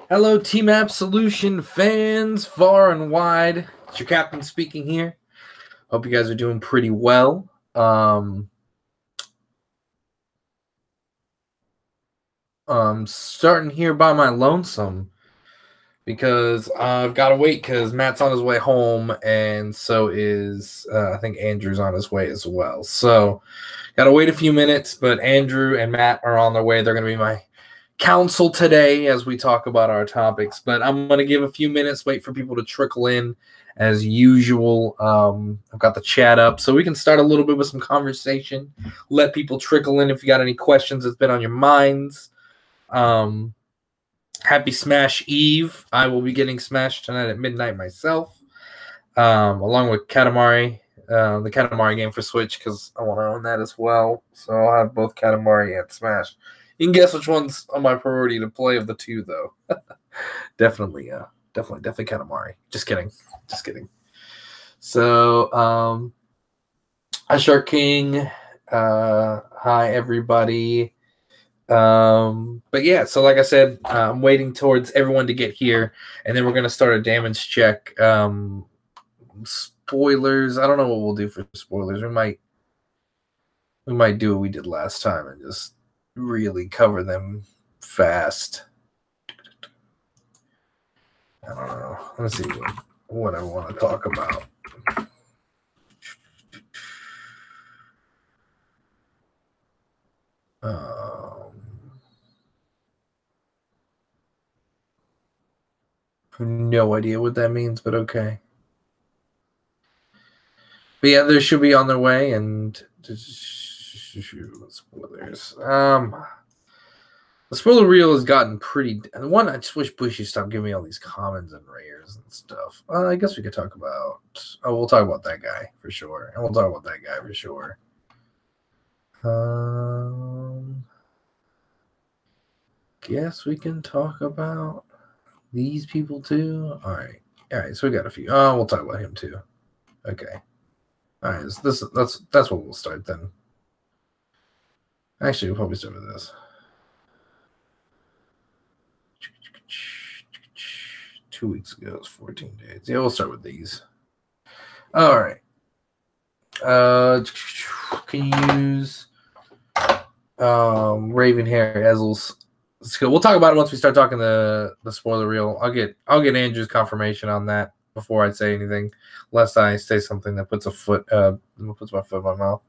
Hello, Team Absolution fans, far and wide. It's your captain speaking here. Hope you guys are doing pretty well. Starting here by my lonesome because I've got to wait because Matt's on his way home, and so is I think Andrew's on his way as well. So got to wait a few minutes, but Andrew and Matt are on their way. They're going to be my counsel today as we talk about our topics, but I'm going to give a few minutes, wait for people to trickle in as usual. I've got the chat up so we can start a little bit with some conversation, let people trickle in if you got any questions that's been on your minds. Happy Smash Eve. I will be getting Smash tonight at midnight myself, along with Katamari, the Katamari game for Switch, because I want to own that as well. So I'll have both Katamari and Smash. You can guess which one's on my priority to play of the two, though. Definitely Katamari. Just kidding. So, hi, Shark King. Hi, everybody. But yeah, so like I said, I'm waiting towards everyone to get here, and then we're gonna start a damage check. Spoilers. I don't know what we'll do for spoilers. We might do what we did last time and just really cover them fast. I don't know. Let's see what I want to talk about. No idea what that means, but okay. But yeah, they should be on their way, and spoilers. The spoiler reel has gotten pretty. One, I just wish Bushy stopped giving me all these commons and rares and stuff. I guess we could talk about. Oh, we'll talk about that guy for sure, and we'll talk about that guy for sure. Guess we can talk about these people too. All right. So we got a few. We'll talk about him too. Okay. All right. So that's what we'll start then. Actually, we'll probably start with this. 2 weeks ago, it was 14 days. Yeah, we'll start with these. All right. Can you use Ravenhair Ezel's skill? We'll talk about it once we start talking the spoiler reel. I'll get Andrew's confirmation on that before I say anything, lest I say something that puts my foot in my mouth.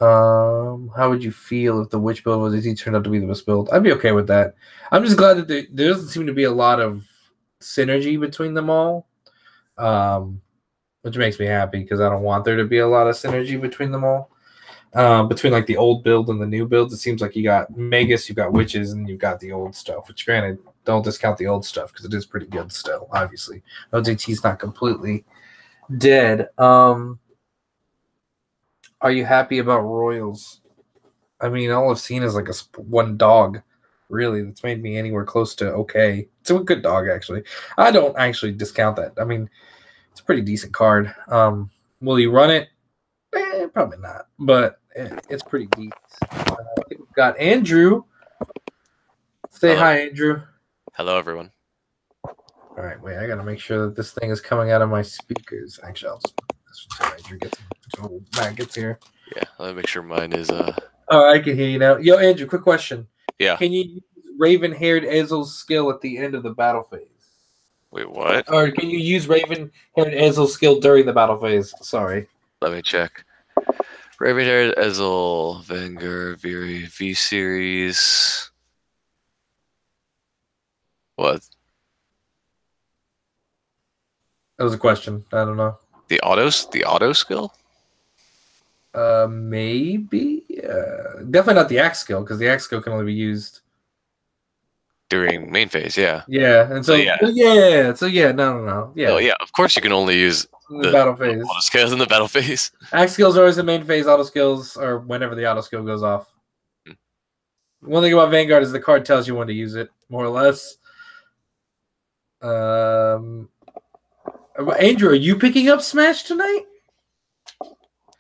How would you feel if the witch build was easy turned out to be the best build? I'd be okay with that. I'm just glad that there doesn't seem to be a lot of synergy between them all, which makes me happy because I don't want there to be a lot of synergy between them all. Between like the old build and the new builds, it seems like you got Magus, you've got witches, and you've got the old stuff. Which, granted, don't discount the old stuff because it is pretty good still. Obviously, OTT's not completely dead. Are you happy about Royals? I mean, all I've seen is like one dog, really, that's made me anywhere close to okay. It's a good dog, actually. I don't actually discount that. I mean, it's a pretty decent card. Will you run it? Probably not, but it's pretty decent. I think we've got Andrew. Say hi, Andrew. Hello, everyone. All right, wait. I gotta make sure that this thing is coming out of my speakers. Actually, I'll just put this until Andrew gets Matt gets here. Yeah, let me make sure mine is. Oh, I can hear you now. Yo, Andrew, quick question. Yeah. Can you use Raven-haired Ezel's skill at the end of the battle phase? Wait, what? Or can you use Raven-haired Ezel's skill during the battle phase? Sorry. Let me check. Raven-haired Ezel, Vanguard, V series. What? That was a question. I don't know. The auto skill? Maybe. Definitely not the axe skill, because the axe skill can only be used during main phase. Yeah. Yeah, and so no. Yeah. Yeah. Oh yeah, of course you can only use the battle phase. Auto skills in the battle phase. Axe skills are always the main phase. Auto skills are whenever the auto skill goes off. One thing about Vanguard is the card tells you when to use it, more or less. Andrew, are you picking up Smash tonight?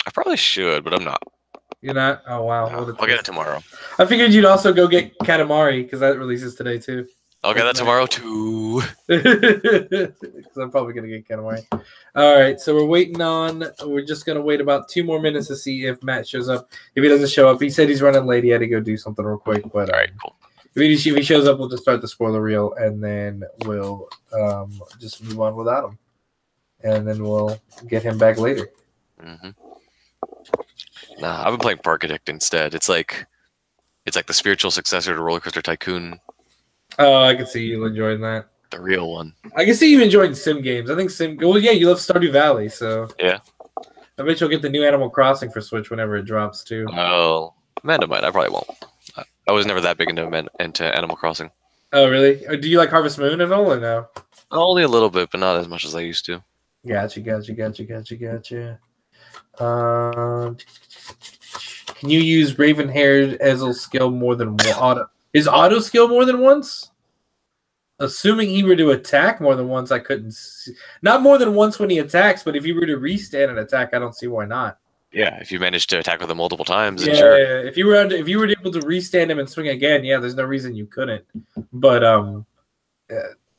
I probably should, but I'm not. You're not? Oh, wow. No, I'll get it tomorrow. I figured you'd also go get Katamari, because that releases today, too. I'll get that tomorrow too. Because I'm probably gonna get away. All right, so we're waiting on. We're just gonna wait about 2 more minutes to see if Matt shows up. If he doesn't show up, he said he's running late. He had to go do something real quick. But all right, cool. If he shows up, we'll just start the spoiler reel, and then we'll just move on without him, and then we'll get him back later. Mm-hmm. Nah, I've been playing Parkadect instead. It's like the spiritual successor to Roller Coaster Tycoon. Oh, I can see you enjoying that. The real one. I can see you enjoying sim games. I think well, yeah, you love Stardew Valley, so yeah. I bet you'll get the new Animal Crossing for Switch whenever it drops too. Oh, Amanda might. I probably won't. I was never that big into Animal Crossing. Oh, really? Do you like Harvest Moon at all, or no? Only a little bit, but not as much as I used to. Gotcha. Can you use Raven-haired Ezel's skill more than auto? Is auto skill more than once? Assuming he were to attack more than once, I couldn't see. Not more than once when he attacks, but if he were to restand an attack, I don't see why not. Yeah, if you manage to attack with him multiple times, then yeah, sure. Yeah. If you were able to restand him and swing again, yeah, there's no reason you couldn't. But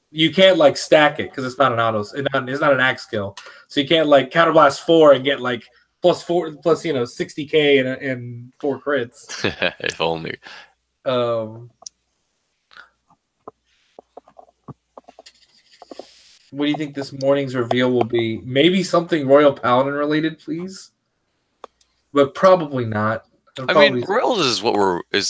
you can't like stack it because it's not an auto. It's not an axe skill, so you can't like counterblast 4 and get like plus 60k and 4 crits. If only. What do you think this morning's reveal will be? Maybe something Royal Paladin related, please. But probably not. Royals is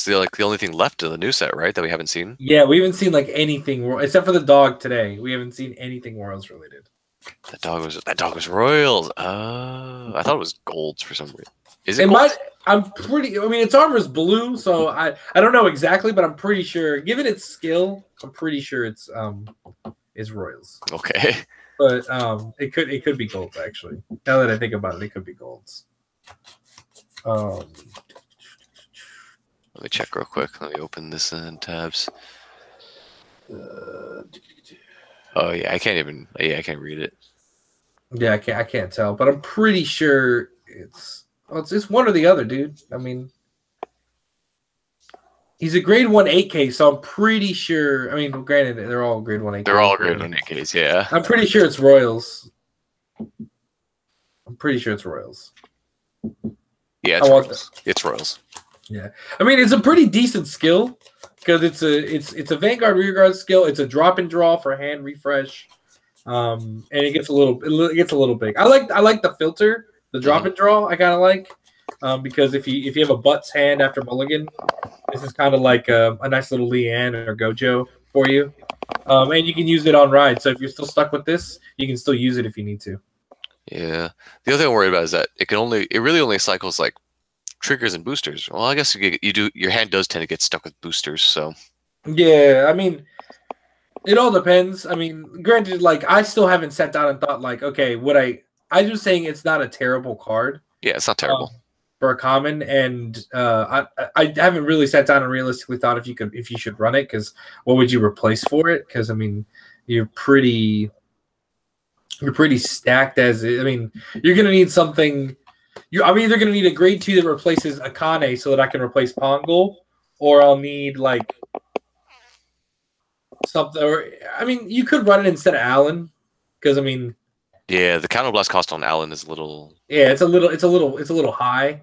the only thing left of the new set, right? That we haven't seen. Yeah, we haven't seen like anything except for the dog today. We haven't seen anything Royals related. That dog was Royals. I thought it was golds for some reason. Is it? Its armor's blue, so I don't know exactly, but I'm pretty sure. Given its skill, I'm pretty sure it's Royals. Okay. But it could be golds actually. Now that I think about it could be golds. Let me check real quick. Let me open this in tabs. Oh yeah, I can't read it. Yeah, I can't tell, but I'm pretty sure it's one or the other, dude. I mean, he's a grade 1 8K, so I'm pretty sure. I mean, granted, they're all grade 1 8Ks. They're all grade 1 8Ks, yeah. I'm pretty sure it's Royals. Yeah, it's Royals. Yeah, I mean, it's a pretty decent skill because it's a Vanguard rearguard skill. It's a drop and draw for hand refresh, and it gets a little big. I like the filter, the drop and draw. I kind of like because if you have a Butts hand after Mulligan, this is kind of like a nice little Leanne or Gojo for you, and you can use it on ride. So if you're still stuck with this, you can still use it if you need to. Yeah. The other thing I'm worried about is that it really only cycles like triggers and boosters. Well, I guess your hand does tend to get stuck with boosters, so. Yeah, I mean, it all depends. I mean, granted, like I still haven't sat down and thought like, okay, I'm just saying it's not a terrible card. Yeah, it's not terrible. For a common, and I haven't really sat down and realistically thought if you should run it, because what would you replace for it? Because I mean, you're pretty stacked as it. I mean, you're gonna need something. I'm either gonna need a grade 2 that replaces Akane so that I can replace Pongal, or I'll need like something. Or I mean, you could run it instead of Alan, because I mean, yeah, the counterblast cost on Alan is a little. Yeah, it's a little high,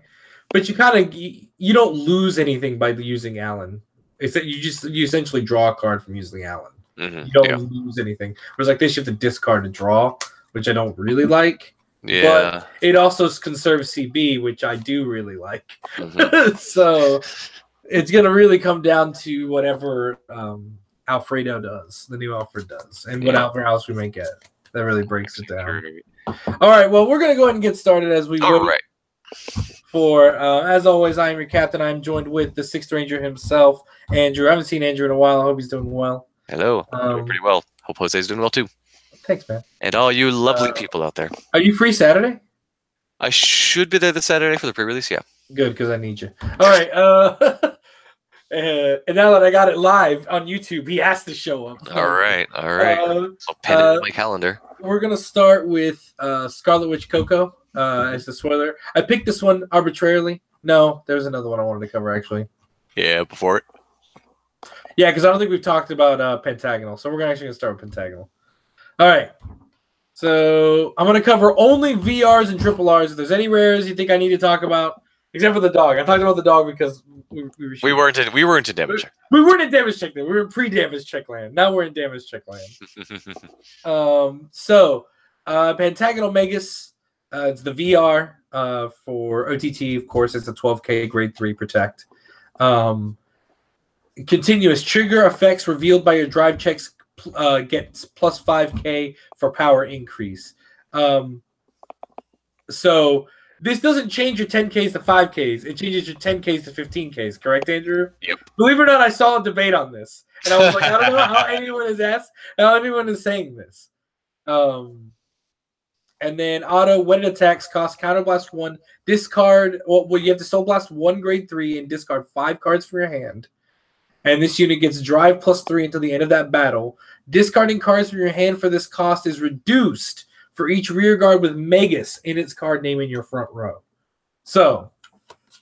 but you don't lose anything by using Alan. It's that you essentially draw a card from using Alan. Mm-hmm. You don't lose anything. Whereas like this, you have to discard to draw, which I don't really like. Yeah. But it also conserves CB, which I do really like. Mm-hmm. So it's gonna really come down to whatever Alfredo does, the new Alfred does, and whatever else we may get. That really breaks it down. All right, well, we're gonna go ahead and get started as we go. Right. For as always, I am your captain. I'm joined with the Sixth Ranger himself, Andrew. I haven't seen Andrew in a while. I hope he's doing well. Hello. I'm doing pretty well. Hope Jose's doing well too. Thanks, man. And all you lovely people out there. Are you free Saturday? I should be there this Saturday for the pre-release, yeah. Good, because I need you. All right. And now that I got it live on YouTube, he has to show up. All right. I'll pen it in my calendar. We're going to start with Scarlet Witch Coco as the spoiler. I picked this one arbitrarily. No, there's another one I wanted to cover, actually. Yeah, before it. Yeah, because I don't think we've talked about Pentagonal, so we're actually gonna start with Pentagonal. All right. So I'm gonna cover only VRs and triple Rs. If there's any rares you think I need to talk about, except for the dog, I talked about the dog because we weren't in damage check. We weren't in damage check then. We were in pre-damage check land. Now we're in damage check land. Pentagonal Magus, it's the VR for OTT. Of course, it's a 12K grade 3 protect. Continuous trigger effects revealed by your drive checks gets plus 5K for power increase. So this doesn't change your 10Ks to 5Ks. It changes your 10Ks to 15Ks. Correct, Andrew? Yep. Believe it or not, I saw a debate on this, and I was like, I don't know how anyone is how anyone is saying this. And then auto when it attacks costs counterblast 1, discard. Well, you have to soul blast 1 grade 3 and discard 5 cards from your hand. And this unit gets drive plus 3 until the end of that battle. Discarding cards from your hand for this cost is reduced for each rear guard with Magus in its card name in your front row. So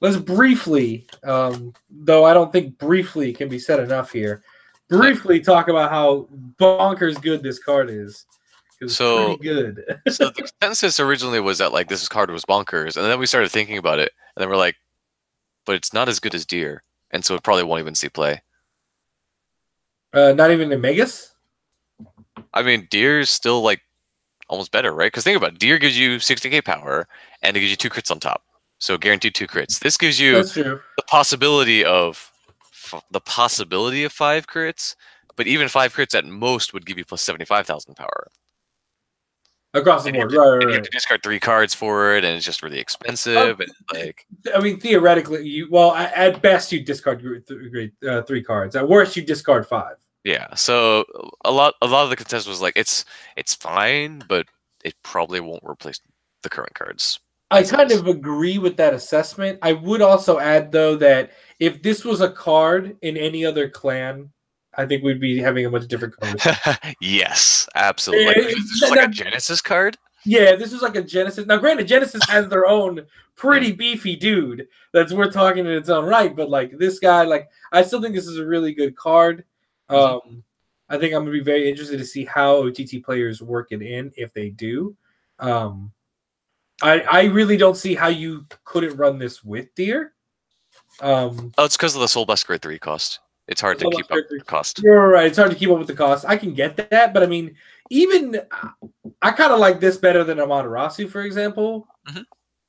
let's briefly, though I don't think briefly can be said enough here, briefly talk about how bonkers good this card is. It's pretty good. So the consensus originally was that like this card was bonkers, and then we started thinking about it, and then we're like, but it's not as good as Deer, and so it probably won't even see play. Not even in Magus? I mean, Deer's still like almost better, right? Because think about it. Deer gives you 60k power, and it gives you 2 crits on top. So guaranteed 2 crits. This gives you the possibility of 5 crits, but even 5 crits at most would give you plus 75,000 power. Across the board, right. You have to discard 3 cards for it, and it's just really expensive. And like, I mean, theoretically, at best you discard 3 cards. At worst, you discard 5. Yeah. So a lot of the contest was like, it's fine, but it probably won't replace the current cards. I kind of agree with that assessment. I would also add though that if this was a card in any other clan, I think we'd be having a much different conversation. Yes, absolutely. Like, this is like a Genesis card? Yeah, this is like a Genesis. Now, granted, Genesis has their own pretty beefy dude that's worth talking in its own right, but like this guy, like I still think this is a really good card. I think I'm going to be very interested to see how OTT players work it in, if they do. I really don't see how you couldn't run this with Deer. It's because of the Soul Blast grade 3 cost. It's hard to keep up with the cost. You're right. It's hard to keep up with the cost. I can get that, but I mean, even I kind of like this better than Amaterasu, for example.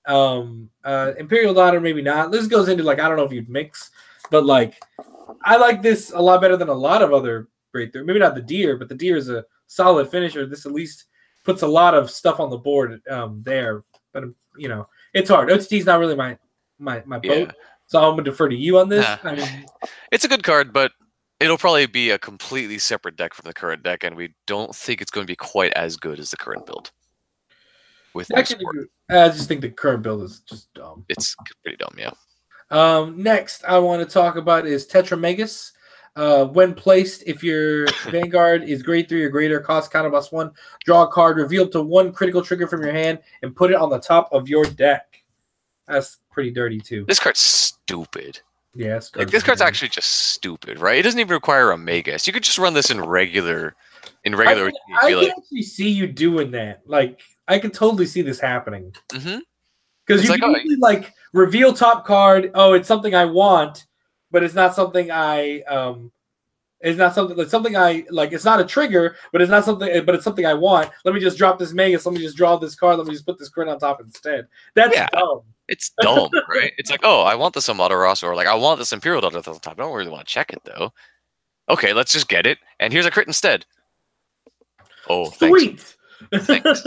Imperial Daughter, maybe not. This goes into like I don't know if you'd mix, but like I like this a lot better than a lot of other grade 3. Maybe not the Deer, but the Deer is a solid finisher. This at least puts a lot of stuff on the board there. But you know, it's hard. OTT is not really my boat. So I'm going to defer to you on this. I mean, it's a good card, but it'll probably be a completely separate deck from the current deck, and we don't think it's going to be quite as good as the current build. I just think the current build is just dumb. It's pretty dumb, yeah. Next, I want to talk about is Tetra Magus. When placed, if your Vanguard is grade 3 or greater, cost counterblast 1, draw a card, reveal up to 1 critical trigger from your hand, and put it on the top of your deck. That's pretty dirty too. This card's stupid. Yeah, this card's actually just stupid, right? It doesn't even require a Magus. You could just run this in regular. I can actually see you doing that. Like, I could totally see this happening. Because you can usually like reveal top card. Oh, it's something I want, but it's not something I. It's not something I like. It's not a trigger, but it's not something. But it's something I want. Let me just drop this Magus. Let me just draw this card. Let me just put this card on top instead. That's dumb. It's dumb, right? It's like, oh, I want this Amaterasu, or like, I want this Imperial Daughter on top. I don't really want to check it, though. Okay, let's just get it. And here's a crit instead. Oh, sweet. Thanks.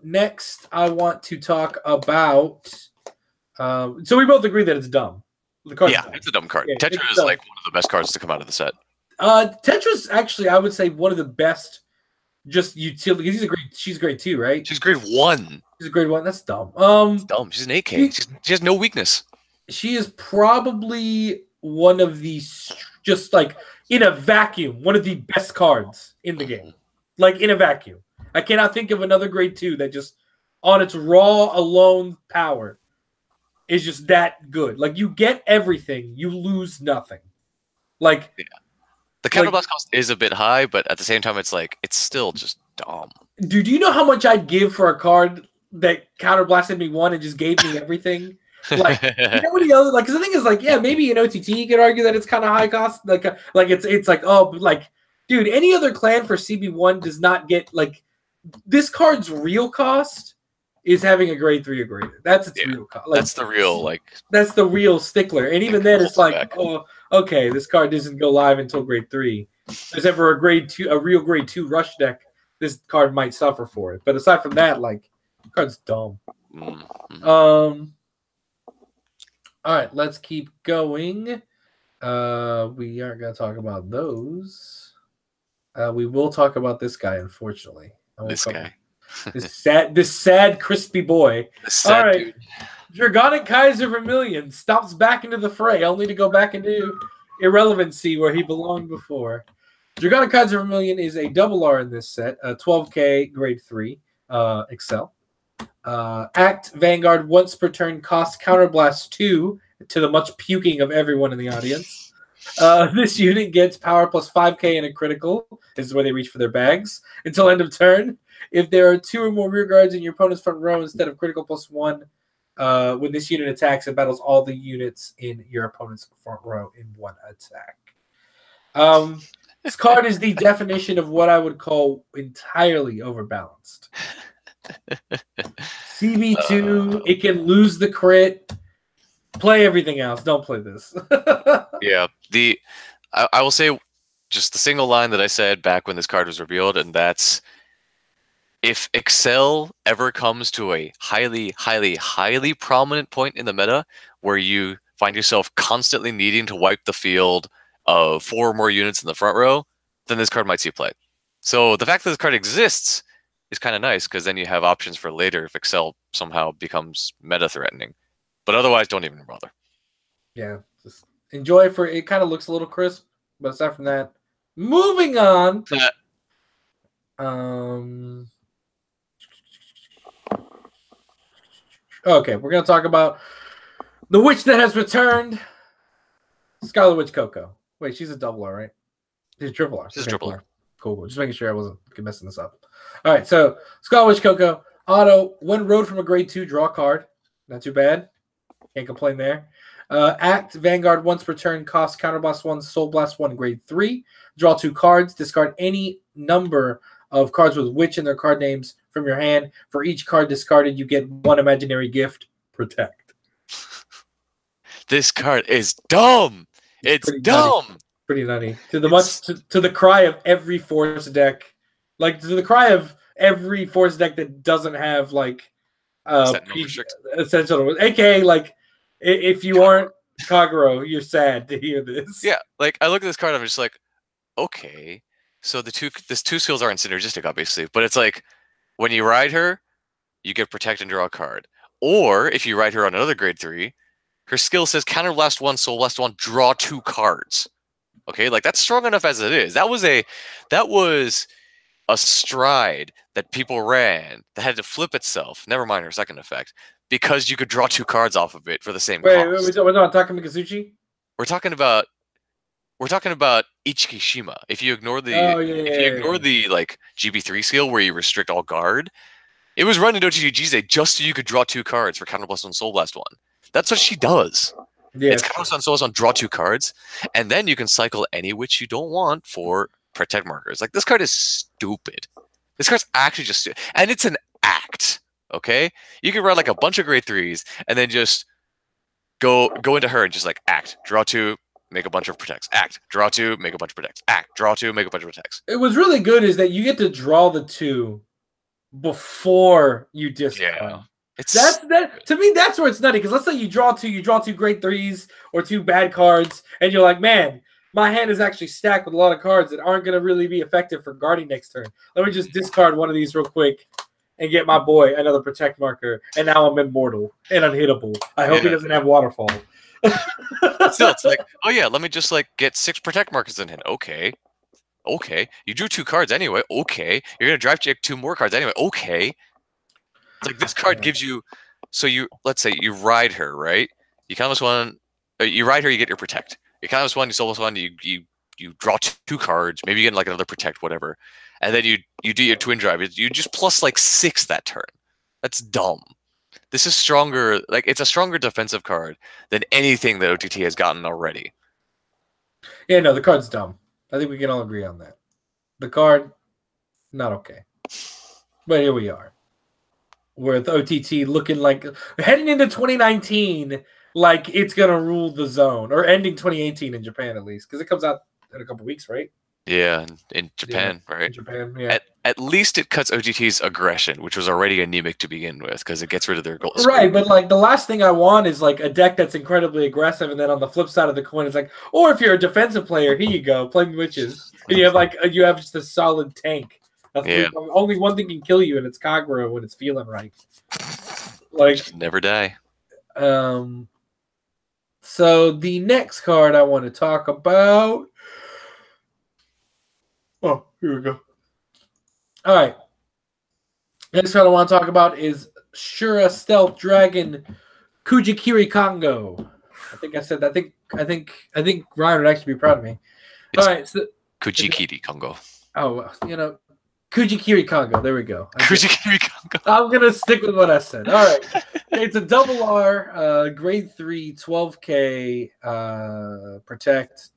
Next, I want to talk about... so we both agree that it's dumb. It's a dumb card. Yeah, Tetra is like one of the best cards to come out of the set. Tetra's actually, I would say, one of the best just utility. She's grade 2, right? She's grade 1. She's a grade 1. That's dumb. It's dumb. She's an 8K. She has no weakness. She is probably one of the, just like in a vacuum, one of the best cards in the game. Like in a vacuum. I cannot think of another grade 2 that just on its raw alone power is just that good. Like, you get everything, you lose nothing. Like, yeah. The counterblast cost is a bit high, but at the same time, it's like it's still just dumb. Dude, do you know how much I'd give for a card that counterblasted me one and just gave me everything? Like, you know what the other, like, because the thing is, like, yeah, maybe in OTT you could argue that it's kind of high cost, like it's like, oh, but like, dude, any other clan for CB1 does not get, like, this card's real cost is having a grade 3 or greater. That's its real cost. Like, that's the real, like, that's the real stickler. And even then, it's like, oh, okay, this card doesn't go live until grade 3. If there's ever a grade 2, a real grade 2 rush deck, this card might suffer for it. But aside from that, like, the card's dumb. All right, let's keep going. We aren't going to talk about those. We will talk about this guy, unfortunately. This guy. This sad, crispy boy. All right. Dude. Dragonic Kaiser Vermillion stops back into the fray, only to go back into irrelevancy where he belonged before. Dragonic Kaiser Vermillion is a double R in this set, 12k, grade 3, Excel. Act Vanguard once per turn, cost Counterblast 2 to the much puking of everyone in the audience. This unit gets power plus 5k and a critical. This is where they reach for their bags. Until end of turn. If there are 2 or more rear guards in your opponent's front row instead of critical plus 1, when this unit attacks, it battles all the units in your opponent's front row in one attack. This card is the definition of what I would call entirely overbalanced. CB2, it can lose the crit. Play everything else. Don't play this. Yeah. I will say just the single line that I said back when this card was revealed, and that's, if Excel ever comes to a highly, highly, highly prominent point in the meta where you find yourself constantly needing to wipe the field of 4 or more units in the front row, then this card might see play. So the fact that this card exists is kind of nice, because then you have options for later if Excel somehow becomes meta-threatening. But otherwise, don't even bother. Yeah, just enjoy for it. Kind of looks a little crisp, but aside from that, moving on. Okay, we're gonna talk about the witch that has returned, Scarlet Witch Coco. Wait, she's a double R, right? She's a triple R. She's a triple R. Cool. Just making sure I wasn't messing this up. All right, so Scarlet Witch Coco, auto, 1 road from a grade 2, draw a card. Not too bad. Can't complain there. Act Vanguard once per turn, cost Counterblast 1, Soul Blast 1, grade 3. Draw 2 cards. Discard any number of cards with witch in their card names from your hand. For each card discarded, you get 1 imaginary gift. Protect. This card is dumb. It's dumb. Nutty. Pretty nutty. To the cry of every Force deck, like to the cry of every Force deck that doesn't have like essential, aka like if you aren't Kagero, you're sad to hear this. Yeah, like I look at this card, I'm just like, okay, so this 2 skills aren't synergistic, obviously, but it's like when you ride her, you get protect and draw a card, or if you ride her on another grade 3, her skill says Counterblast 1, Soul Blast 1, draw 2 cards. Okay, like that's strong enough as it is. That was a stride that people ran that had to flip itself. Never mind her second effect, because you could draw 2 cards off of it for the same cost. We're not talking Mikazuchi? We're talking about Ichikishima. If you ignore the like GB3 skill where you restrict all guard, it was run in OTGZ just so you could draw 2 cards for Counterblast 1, Soul Blast 1. That's what she does. Yeah. It's Counterblast 1, Soul Blast 1, draw 2 cards, and then you can cycle any witch you don't want for protect markers. Like, this card is stupid. This card's actually just stupid. And it's an act, okay? You can run like a bunch of grade 3s and then just go into her and just like act. Draw 2, make a bunch of protects. Act. Draw 2, make a bunch of protects. Act. Draw 2, make a bunch of protects. It was really good is that you get to draw the 2 before you discard. Yeah. To me, that's where it's nutty. Because let's say you draw 2 grade 3s or 2 bad cards, and you're like, man, my hand is actually stacked with a lot of cards that aren't going to really be effective for guarding next turn. Let me just discard one of these real quick and get my boy another protect marker, and now I'm immortal and unhittable. I hope he doesn't have waterfall. Still, it's like, oh yeah, let me just like get 6 protect markers in hand. Okay. You drew 2 cards anyway. Okay. You're going to drive check 2 more cards anyway. Okay. It's like this card gives you So let's say you ride her, right? You kind of one, you ride her, you get your protect. You kind of one, you solo one, you draw 2 cards, maybe you get like another protect, whatever, and then you do your twin drive. You just plus like 6 that turn. That's dumb. This is stronger. Like it's a stronger defensive card than anything that OTT has gotten already. Yeah, no, the card's dumb. I think we can all agree on that. The card, not okay. But here we are. With OTT looking like heading into 2019, like it's gonna rule the zone, or ending 2018 in Japan at least, because it comes out in a couple weeks, right? Yeah, in Japan, right? In Japan, yeah. At least it cuts OTT's aggression, which was already anemic to begin with, because it gets rid of their goal. Right, but like the last thing I want is like a deck that's incredibly aggressive, and then on the flip side of the coin, it's like, or if you're a defensive player, here you go, play witches, and you have just a solid tank. Yeah. Only one thing can kill you, and it's Kagura when it's feeling right. Like just never die. So the next card I want to talk about. Oh, here we go. All right. Next card I want to talk about is Shura Stealth Dragon Kujikiri Kongo. I think I said that. I think Ryan would actually be proud of me. It's all right. So, Kujikiri Kongo. Oh, Kujikiri Kongo. There we go. Kujikiri Kongo. I'm going to stick with what I said. All right. It's a double R, grade 3, 12K, protect.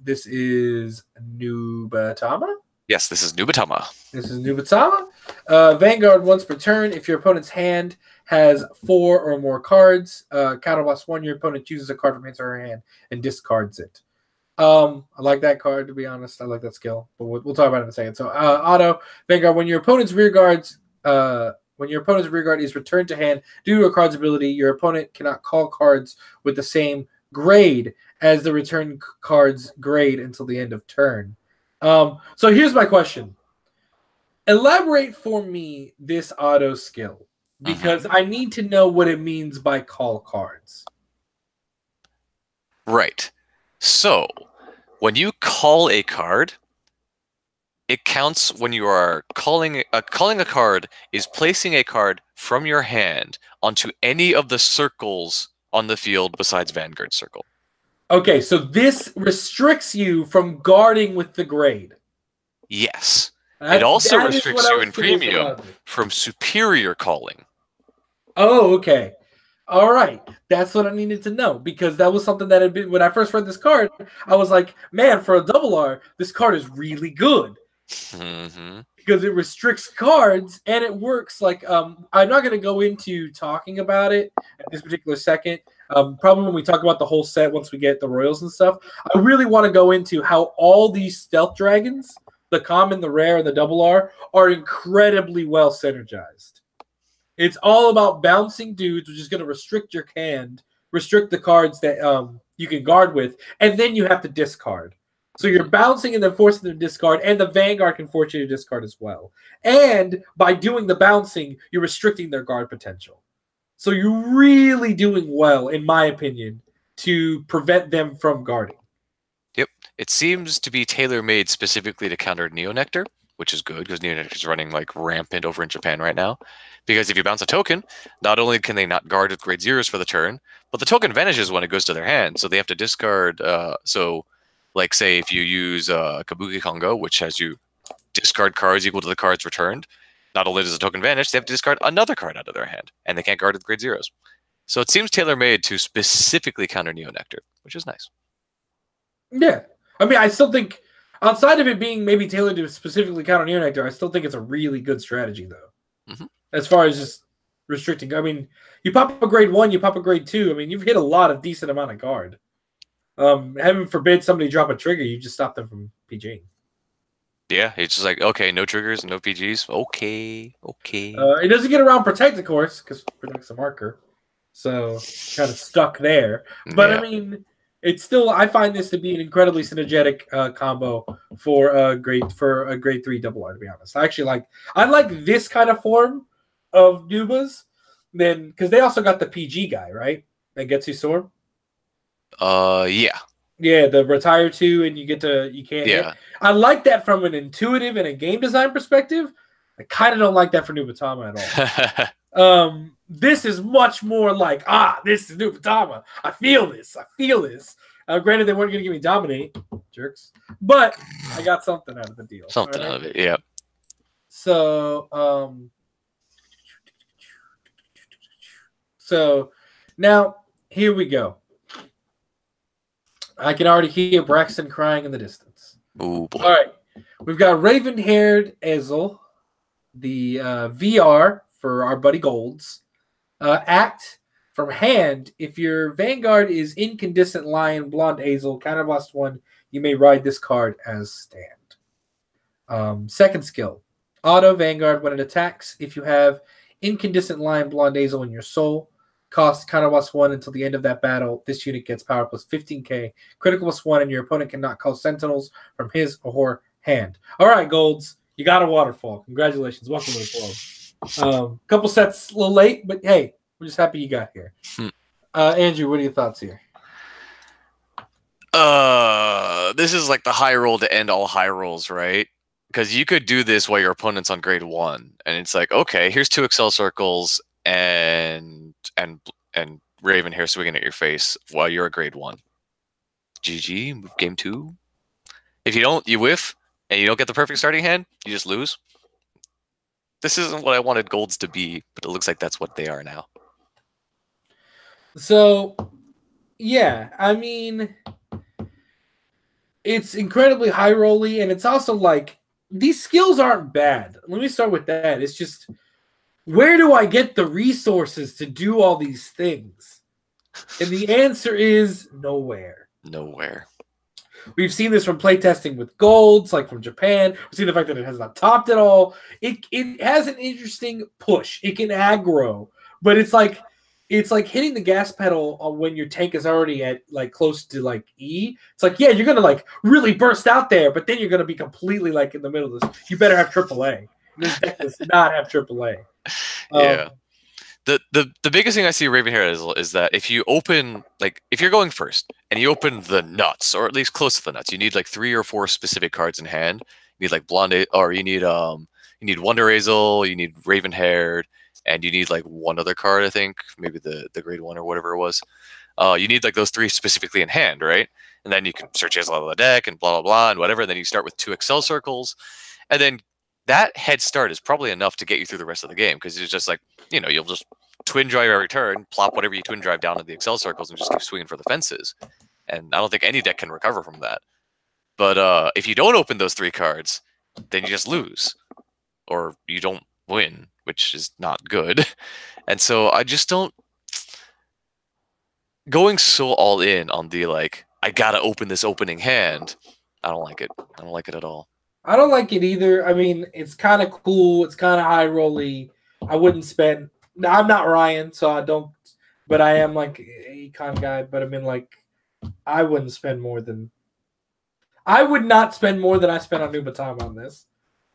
This is Nubatama? Yes, this is Nubatama. Vanguard once per turn. If your opponent's hand has 4 or more cards, counterblast 1, your opponent chooses a card from his or her hand and discards it. I like that card, to be honest. I like that skill, but we'll talk about it in a second. So, auto Vanguard, when your opponent's rear guard is returned to hand due to a card's ability, your opponent cannot call cards with the same grade as the return card's grade until the end of turn. So here's my question. Elaborate for me this auto skill, because I need to know what it means by call cards. Right. So, when you call a card, it counts when you are calling a card is placing a card from your hand onto any of the circles on the field besides Vanguard circle. Okay, so this restricts you from guarding with the grade. Yes. It also restricts you in premium from superior calling. Oh, okay. All right. That's what I needed to know, because that was something that had been, when I first read this card, I was like, man, for a double R, this card is really good. Because it restricts cards, and it works like, I'm not going to go into talking about it at this particular second. Probably when we talk about the whole set, once we get the Royals and stuff, I really want to go into how all these stealth dragons, the common, the rare, and the double R, are incredibly well synergized. It's all about bouncing dudes, which is going to restrict your hand, restrict the cards that you can guard with, and then you have to discard. So you're bouncing and then forcing them to discard, and the Vanguard can force you to discard as well. And by doing the bouncing, you're restricting their guard potential. So you're really doing well, in my opinion, to prevent them from guarding. Yep. It seems to be tailor-made specifically to counter Neonectar, which is good because Neonectar is running like rampant over in Japan right now. Because if you bounce a token, not only can they not guard with grade 0s for the turn, but the token vanishes when it goes to their hand. So they have to discard. Like, say, if you use Kabuki Kongo, which has you discard cards equal to the cards returned, not only does the token vanish, they have to discard another card out of their hand, and they can't guard with grade 0s. So it seems tailor-made to specifically counter Neonectar, which is nice. Yeah. I mean, I still think, outside of it being maybe tailored to specifically counter Neonectar, I still think it's a really good strategy, though. As far as just restricting. I mean, you pop a grade 1, you pop a grade 2. I mean, you've hit a lot of decent amount of guard. Heaven forbid somebody drop a trigger, you just stop them from PGing. Yeah, it's just like, okay, no triggers, no PGs. Okay. It doesn't get around Protect, of course, because Protect's a marker. So, kind of stuck there. But, yeah. I mean, it's still, I find this to be an incredibly synergetic combo for a grade 3 double R, to be honest. I like this kind of form of Nubas, then, because they also got the PG guy, right? That gets you Storm. Yeah. Yeah, the retire 2 and you can't hit. I like that from an intuitive and a game design perspective. I kind of don't like that for Nubatama at This is much more like, this is Nubatama. I feel this. Granted, they weren't going to give me Dominate, jerks, but I got something out of the deal. Something out of it, yeah. So, so now here we go. I can already hear Braxton crying in the distance. Ooh, boy. All right. We've got Raven-haired Ezel, the VR for our buddy Golds. Act from hand. If your Vanguard is Incandescent Lion, Blonde Ezel, counterblast 1, you may ride this card as stand. Second skill. Auto Vanguard when it attacks. If you have Incandescent Lion, Blonde Ezel in your soul, cost counterblast 1 until the end of that battle. This unit gets power plus 15k. Critical plus 1, and your opponent cannot call Sentinels from his or her hand. All right, Golds. You got a waterfall. Congratulations. Welcome to the club. Couple sets a little late, but hey, we're just happy you got here. Andrew, what are your thoughts here? This is like the high roll to end all high rolls, right? Because you could do this while your opponent's on grade 1, and it's like, okay, here's 2 Excel circles and Raven hair swinging at your face while you're a grade 1. GG, move game 2. If you don't, you whiff, and you don't get the perfect starting hand, you just lose. This isn't what I wanted Golds to be, but it looks like that's what they are now. So, yeah, I mean, it's incredibly high rolly, and it's also like, these skills aren't bad. Let me start with that. It's just, where do I get the resources to do all these things? And the answer is nowhere. Nowhere. We've seen this from playtesting with Golds, like from Japan. We've seen the fact that it has not topped at all. It has an interesting push. It can aggro, but it's like hitting the gas pedal when your tank is already at like close to like E. It's like, yeah, you're gonna like really burst out there, but then you're gonna be completely like in the middle of this. You better have AAA. This deck does not have AAA. Yeah. The biggest thing I see Raven here is that if you open, like, if you're going first and you open the nuts, or at least close to the nuts, you need like 3 or 4 specific cards in hand. You need like Blonde, or you need Wonder Azel, you need Raven haired, and you need like one other card, I think, maybe the grade 1 or whatever it was. You need like those 3 specifically in hand, right? And then you can search Azel out of the deck and blah blah blah and whatever. And then you start with 2 Excel circles, and then that head start is probably enough to get you through the rest of the game, because it's just like, you know, you'll just twin drive every turn, plop whatever you twin drive down to the Excel circles, and just keep swinging for the fences. And I don't think any deck can recover from that. But if you don't open those 3 cards, then you just lose, or you don't win, which is not good. And so I just don't, going so all in on the like, I gotta open this opening hand, I don't like it. I don't like it at all. I don't like it either. I mean, it's kind of cool. It's kind of high rolly. I wouldn't spend. I'm not Ryan, so I don't. But I am like a econ guy. But I mean, like, I wouldn't spend more than. I would not spend more than I spent on Nubatama on this,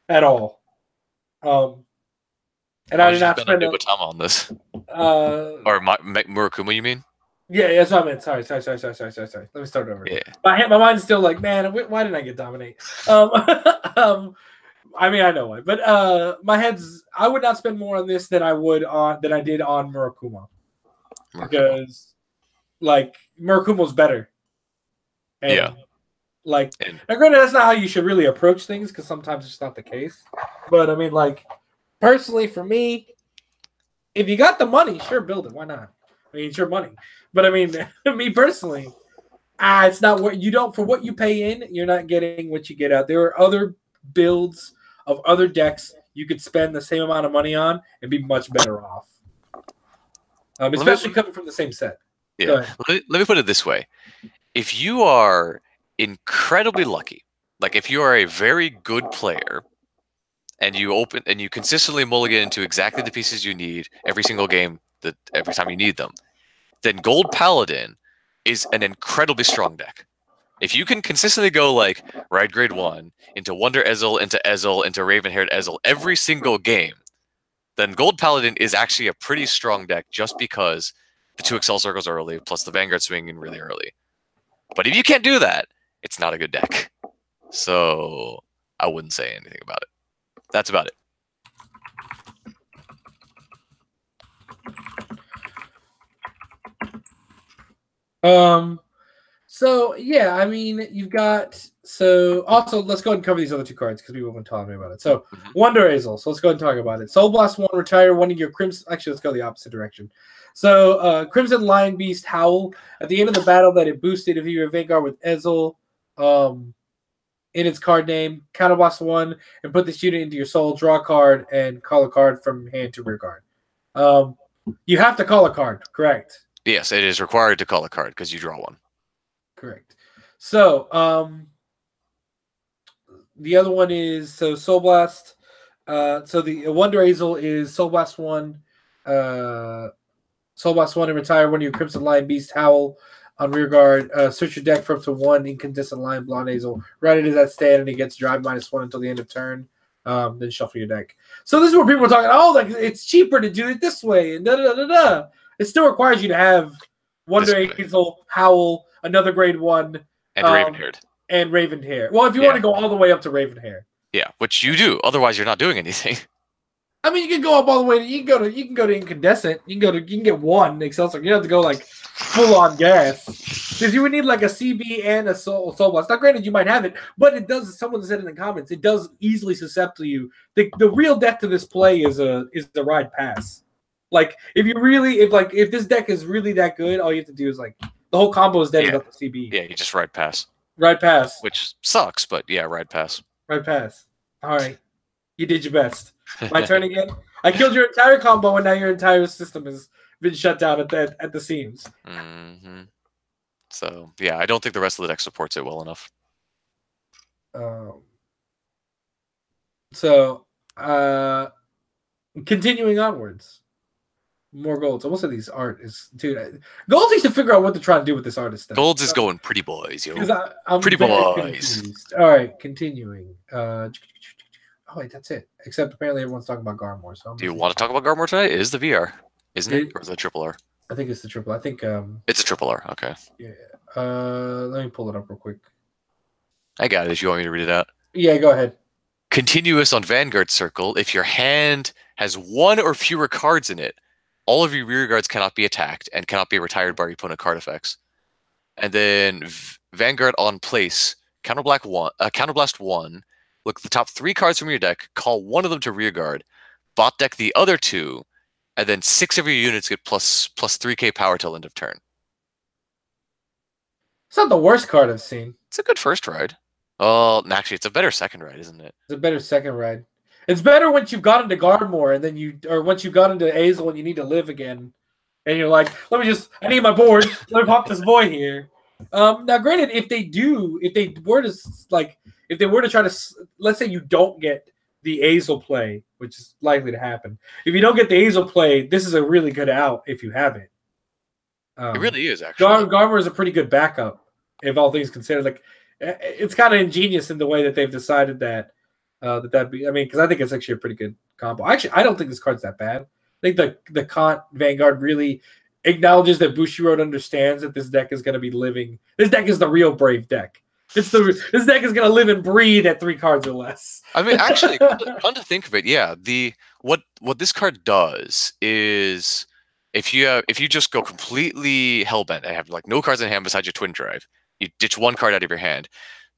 at all. And I did not spend Nubatama on this. Or Murakuma, you mean? Yeah, that's what I meant. Sorry. Let me start over. Yeah. My mind's still like, man, why didn't I get Dominate? I mean, I know why, but my head's. I would not spend more on this than I did on Murakuma. Because, like, Murakuma's better. And, yeah. Like, now granted, that's not how you should really approach things, because sometimes it's not the case. But I mean, like, personally, for me, if you got the money, sure, build it. Why not? I mean, it's your money. But I mean, me personally, it's not what you don't, for what you pay in, you're not getting what you get out. There are other builds of other decks you could spend the same amount of money on and be much better off. Especially coming from the same set. Yeah. Let me put it this way. If you are incredibly lucky, like if you are a very good player and you consistently mulligan into exactly the pieces you need every single game, that every time you need them, then Gold Paladin is an incredibly strong deck. If you can consistently go like ride grade 1 into Wonder Ezel, into Raven-haired Ezel every single game, then Gold Paladin is actually a pretty strong deck, just because the 2 Excel circles are early, plus the Vanguard swinging really early. But if you can't do that, it's not a good deck. So I wouldn't say anything about it. That's about it. So yeah, I mean, you've got so also let's go ahead and cover these other two cards because people have been telling me about it. So Wonder Azel. So let's go ahead and talk about it. Soul Blast 1, retire one of your Crimson. Actually, let's go the opposite direction. So Crimson Lion Beast Howl. At the end of the battle that it boosted, if you're a Vanguard with Azel, in its card name, counterblast 1, and put this unit into your soul, draw a card, and call a card from hand to rear guard. You have to call a card, correct? Yes, it is required to call a card because you draw one. Correct. So, the other one is Soul Blast. So the Wonder Azel is Soul Blast 1. Soul Blast 1 and retire one of your Crimson Lion Beast Howl on rear guard. Search your deck for up to 1 incandescent Lion Blonde Azel. Write it as that stand, and it gets drive -1 until the end of turn. Then shuffle your deck. So this is where people are talking, oh, like it's cheaper to do it this way, and da-da-da-da-da. It still requires you to have Wonder Azel, Howl, another grade 1, and Raven-haired. And Raven-hair. Well, if you want to go all the way up to Raven-hair. Yeah, which you do. Otherwise, you're not doing anything. I mean, you can go up all the way. You can go to incandescent. You can get 1 Excelsior. You don't have to go like full on gas because you would need like a CB and a Soul Blast. Now, granted, you might have it, but it does. Someone said in the comments, it does easily susceptible you. The real deck to this play is the Ride Pass. Like if this deck is really that good, all you have to do is like the whole combo is dead without the CB. Yeah, you just Ride Pass. Ride Pass, which sucks, but yeah, Ride Pass. Ride Pass. All right, you did your best. My turn again. I killed your entire combo, and now your entire system has been shut down at the seams. So yeah, I don't think the rest of the deck supports it well enough. Continuing onwards. More golds. I will say these art is, dude. Golds needs to figure out what to try and do with this artist stuff. Golds is going pretty boys, yo. I'm pretty boys. Confused. All right, continuing. Oh wait, that's it. Except apparently everyone's talking about Garmore. So do you want to talk about Garmore tonight? It is the VR, isn't it? Or is it triple R? I think it's the triple. I think it's a triple R. Okay. Yeah. Let me pull it up real quick. I got it. If you want me to read it out. Yeah, go ahead. Continuous on Vanguard Circle. If your hand has 1 or fewer cards in it, all of your rear guards cannot be attacked and cannot be retired by your opponent card effects. And then Vanguard on place, counterblast 1. Look at the top 3 cards from your deck, call 1 of them to rear guard, bot deck the other 2, and then 6 of your units get plus 3k power till end of turn. It's not the worst card I've seen. It's a good first ride. Oh, actually, it's a better second ride, isn't it? It's a better second ride. It's better once you've got into Garmore and then once you've got into Azel and you need to live again, and you're like, I need my board. Let me pop this boy here. Now, granted, if they were to try to, let's say you don't get the Azel play, which is likely to happen. If you don't get the Azel play, this is a really good out if you have it. It really is, actually. Garmore is a pretty good backup, if all things considered. Like, it's kind of ingenious in the way that they've decided that. Because I think it's actually a pretty good combo. Actually, I don't think this card's that bad. I think the Kant Vanguard really acknowledges that Bushiroad understands that this deck is going to be living. This deck is the real Brave deck. This deck is going to live and breathe at 3 cards or less. I mean, actually, come to think of it, yeah. What this card does is if you just go completely hellbent and have like no cards in hand besides your Twin Drive, you ditch 1 card out of your hand.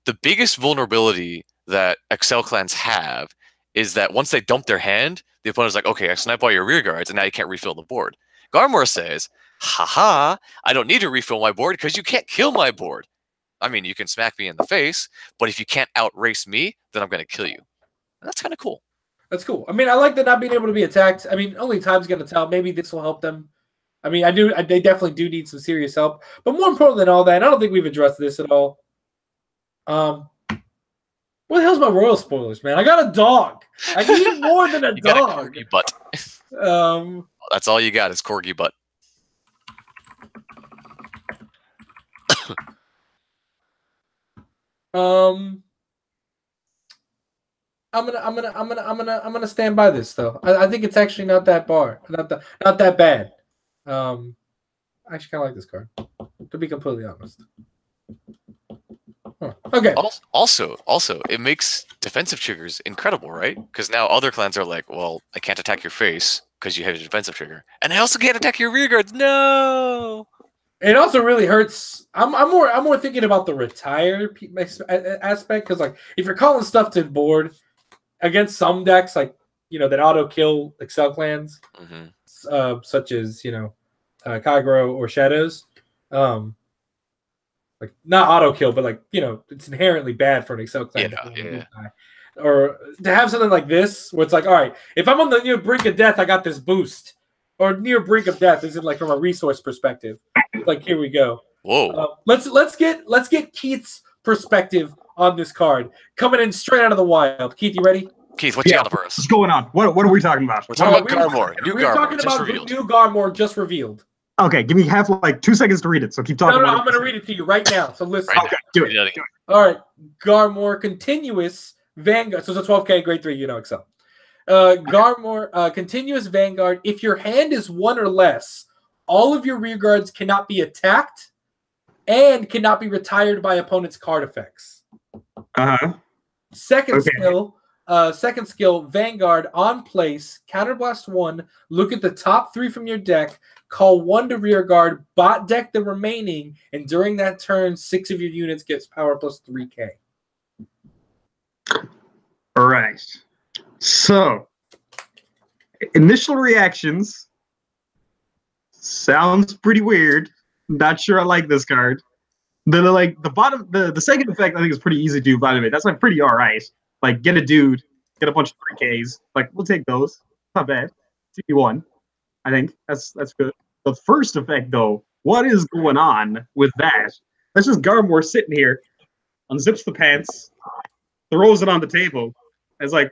The biggest vulnerability that Excel clans have is that once they dump their hand, the opponent's like, okay, I snipe all your rear guards, and now you can't refill the board. Garmore says, haha, I don't need to refill my board because you can't kill my board. I mean, you can smack me in the face, but if you can't outrace me, then I'm going to kill you. And that's kind of cool. That's cool. I mean, I like that not being able to be attacked. I mean, only time's going to tell. Maybe this will help them. I mean, they definitely do need some serious help. But more important than all that, I don't think we've addressed this at all. What the hell's my royal spoilers, man? I got a dog. I need more than a you dog. Got a corgi butt. That's all you got is corgi butt. I'm gonna stand by this though. I think it's actually not that not that bad. I actually kind of like this card, to be completely honest. Huh. Okay. Also, it makes defensive triggers incredible, right? Because now other clans are like, well, I can't attack your face because you have a defensive trigger, and I also can't attack your rear guards. No. It also really hurts. I'm more thinking about the retire aspect because like if you're calling stuff to board against some decks like that auto kill Excel clans, such as Kagro or Shadows, like not auto kill, but like it's inherently bad for an Excel clan. Or to have something like this where it's like, all right, if I'm on the near brink of death, I got this boost. Or near brink of death, is it like from a resource perspective? Like here we go. Whoa. Let's get Keith's perspective on this card. Coming in straight out of the wild. Keith, you ready? Keith, what you got for us? What's going on? What are we talking about? We're talking about Garmore. We're talking about new Garmore just revealed. Okay, give me 2 seconds to read it. So keep talking. No, I'm going to read it to you right now. So listen. Okay, do it. All right, Garmore continuous Vanguard. So it's a 12K grade 3. Excel. Garmore continuous Vanguard. If your hand is 1 or less, all of your rear guards cannot be attacked and cannot be retired by opponent's card effects. Second skill, Vanguard on place, counterblast 1, look at the top 3 from your deck, call 1 to rear guard, bot deck the remaining, and during that turn, 6 of your units gets power plus 3K. All right. So, initial reactions sounds pretty weird. Not sure I like this card. The second effect I think is pretty easy to do. By the way, that's like pretty all right. Like get a dude, get a bunch of 3Ks. Like we'll take those. Not bad. CP1. I think that's good. The first effect though, what is going on with that? That's just Garmore sitting here, unzips the pants, throws it on the table. It's like,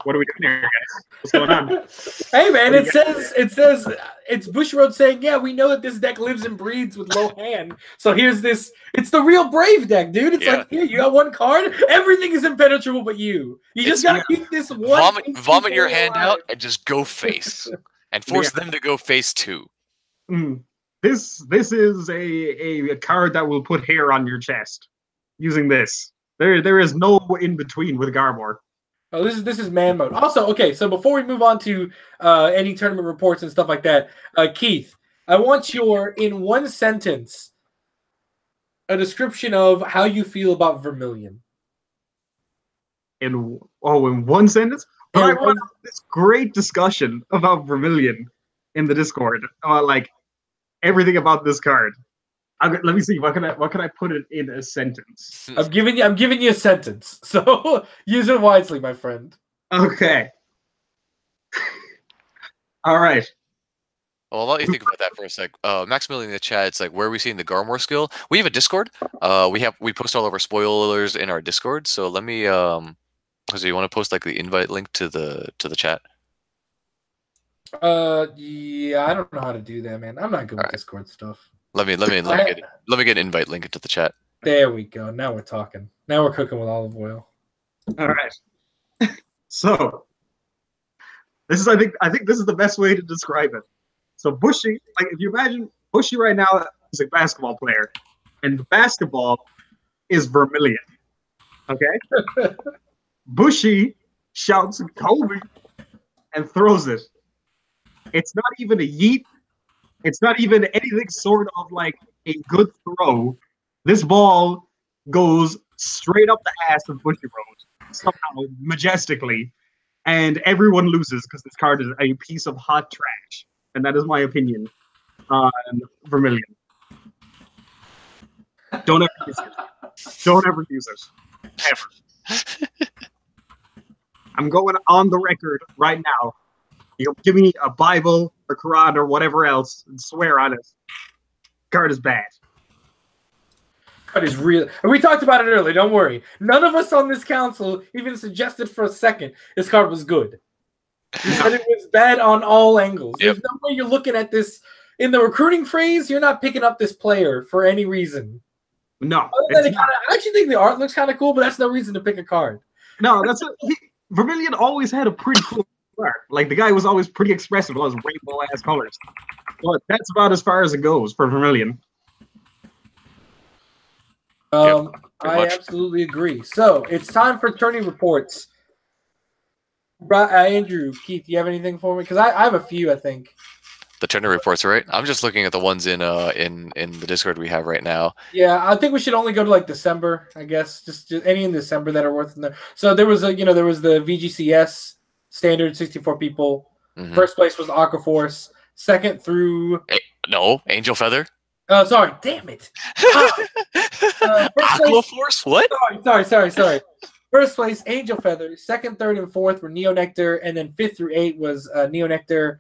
what are we doing here, guys? What's going on? Hey, man, it says it's Bushiroad saying, yeah, we know that this deck lives and breeds with low hand. So here's this. It's the real Brave deck, dude. It's like, here, you got 1 card. Everything is impenetrable but you. You just got to keep this one. Vomit your hand out and just go face. And force them to go face too. This is a card that will put hair on your chest. Using this. There is no in between with Garmore. Oh, this is man mode. Also, okay, so before we move on to any tournament reports and stuff like that, Keith, I want your, in 1 sentence, a description of how you feel about Vermillion. In 1 sentence? I want this great discussion about Vermillion in the Discord. Like, everything about this card. Let me see. What can I put it in a sentence? I'm giving you a sentence. So use it wisely, my friend. Okay. All right. Well, I'll let you think about that for a sec. Maximilian in the chat, it's like, where are we seeing the Garmore skill? We have a Discord. We post all of our spoilers in our Discord. So let me so you want to post like the invite link to the chat? Yeah, I don't know how to do that, man. I'm not good with Discord stuff. Let me get an invite link into the chat. There we go. Now we're talking. Now we're cooking with olive oil. All right. So this is I think this is the best way to describe it. So Bushy, like if you imagine Bushy right now is a basketball player, and basketball is Vermillion. Okay? Bushy shouts Kobe and throws it. It's not even a yeet. It's not even anything sort of like a good throw. This ball goes straight up the ass of Bushy Road, somehow majestically, and everyone loses because this card is a piece of hot trash. And that is my opinion on Vermillion. Don't ever use it. Don't ever use it. Ever. I'm going on the record right now. You give me a Bible or Quran or whatever else and swear on it. Card is bad. Card is real. And we talked about it earlier. Don't worry. None of us on this council even suggested for a second this card was good. You said it was bad on all angles. Yep. There's no way you're looking at this in the recruiting phrase. You're not picking up this player for any reason. No. I actually think the art looks kind of cool, but that's no reason to pick a card. No, Vermillion always had a pretty cool art. Like the guy was always pretty expressive with those rainbow ass colors. But that's about as far as it goes for Vermillion. I absolutely agree. So it's time for tourney reports. Andrew, Keith, do you have anything for me? Because I have a few, I think. the Turner reports, right? I'm just looking at the ones in the Discord we have right now. Yeah, I think we should only go to like December, I guess. Just any in December that are worth there. So there was the VGCS standard 64 people. Mm-hmm. First place was Aquaforce. Second through Angel Feather. Sorry, damn it. Aquaforce? What? Sorry. First place, Angel Feather. Second, third, and fourth were Neo Nectar, and then 5th through 8 was Neo Nectar,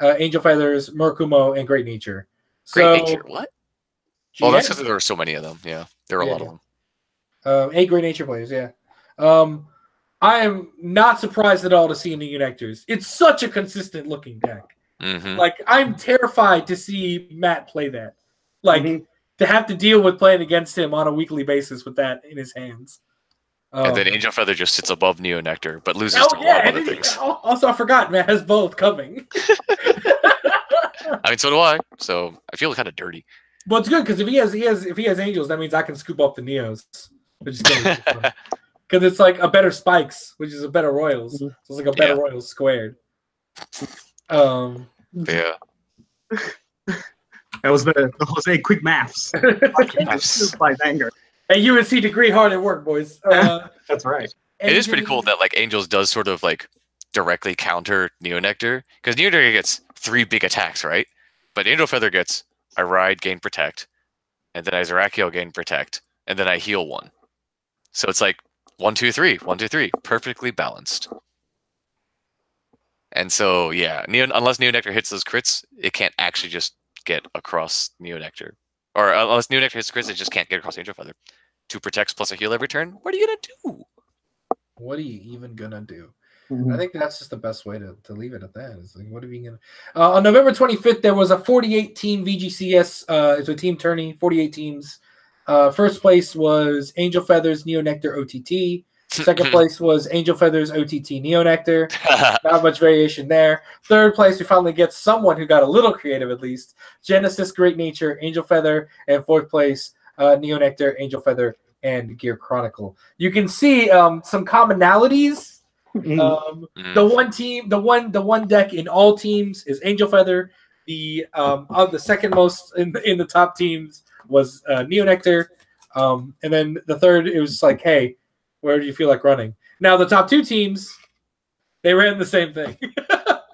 Angel Feathers, Murakumo, and Great Nature. Great Nature, what? Well, that's because there were so many of them. Yeah, there were a lot of them. 8 Great Nature players, yeah. I am not surprised at all to see Neo Nectars. It's such a consistent looking deck. Mm-hmm. Like, I'm terrified to see Matt play that. Like, to have to deal with playing against him on a weekly basis with that in his hands. And then Angel Feather just sits above Neo Nectar, but loses to a lot of other things. Also, I forgot Matt has both coming. I mean, so do I. So I feel kind of dirty. Well, it's good because if he has Angels, that means I can scoop up the Neos, which is good. Because it's like a better Spikes, which is a better Royals. So it's like a better Royals squared. Yeah. That was the Jose quick maths. By anger. A UNC degree hard at work, boys. That's right. It is pretty cool that like Angels does sort of like directly counter Neo Nectar, because Neo Nectar gets 3 big attacks, right? But Angel Feather gets I ride, gain protect, and then I Zarakio, gain protect, and then I heal 1. So it's like 1, 2, 3, 1, 2, 3, perfectly balanced. And so yeah, unless Neo Nectar hits those crits, it can't actually just get across Neo Nectar. Or unless Neo Nectar hits crits, it just can't get across Angel Feather. 2 protects plus a heal every turn. What are you gonna do? What are you even gonna do? I think that's just the best way to leave it at that. It's like, what are you gonna? On November 25th, there was a 48-team VGCS. It's a team tourney, 48 teams. First place was Angel Feathers, Neo Nectar, OTT. Second place was Angel Feathers, OTT, Neo Nectar. Not much variation there. Third place, we finally get someone who got a little creative at least. Genesis, Great Nature, Angel Feather, and fourth place, Neo Nectar, Angel Feather, and Gear Chronicle. You can see some commonalities. The one deck in all teams is Angel Feather. The second most in the top teams was Neo Nectar. And then the third, it was like, hey, where do you feel like running? Now the top 2 teams, they ran the same thing,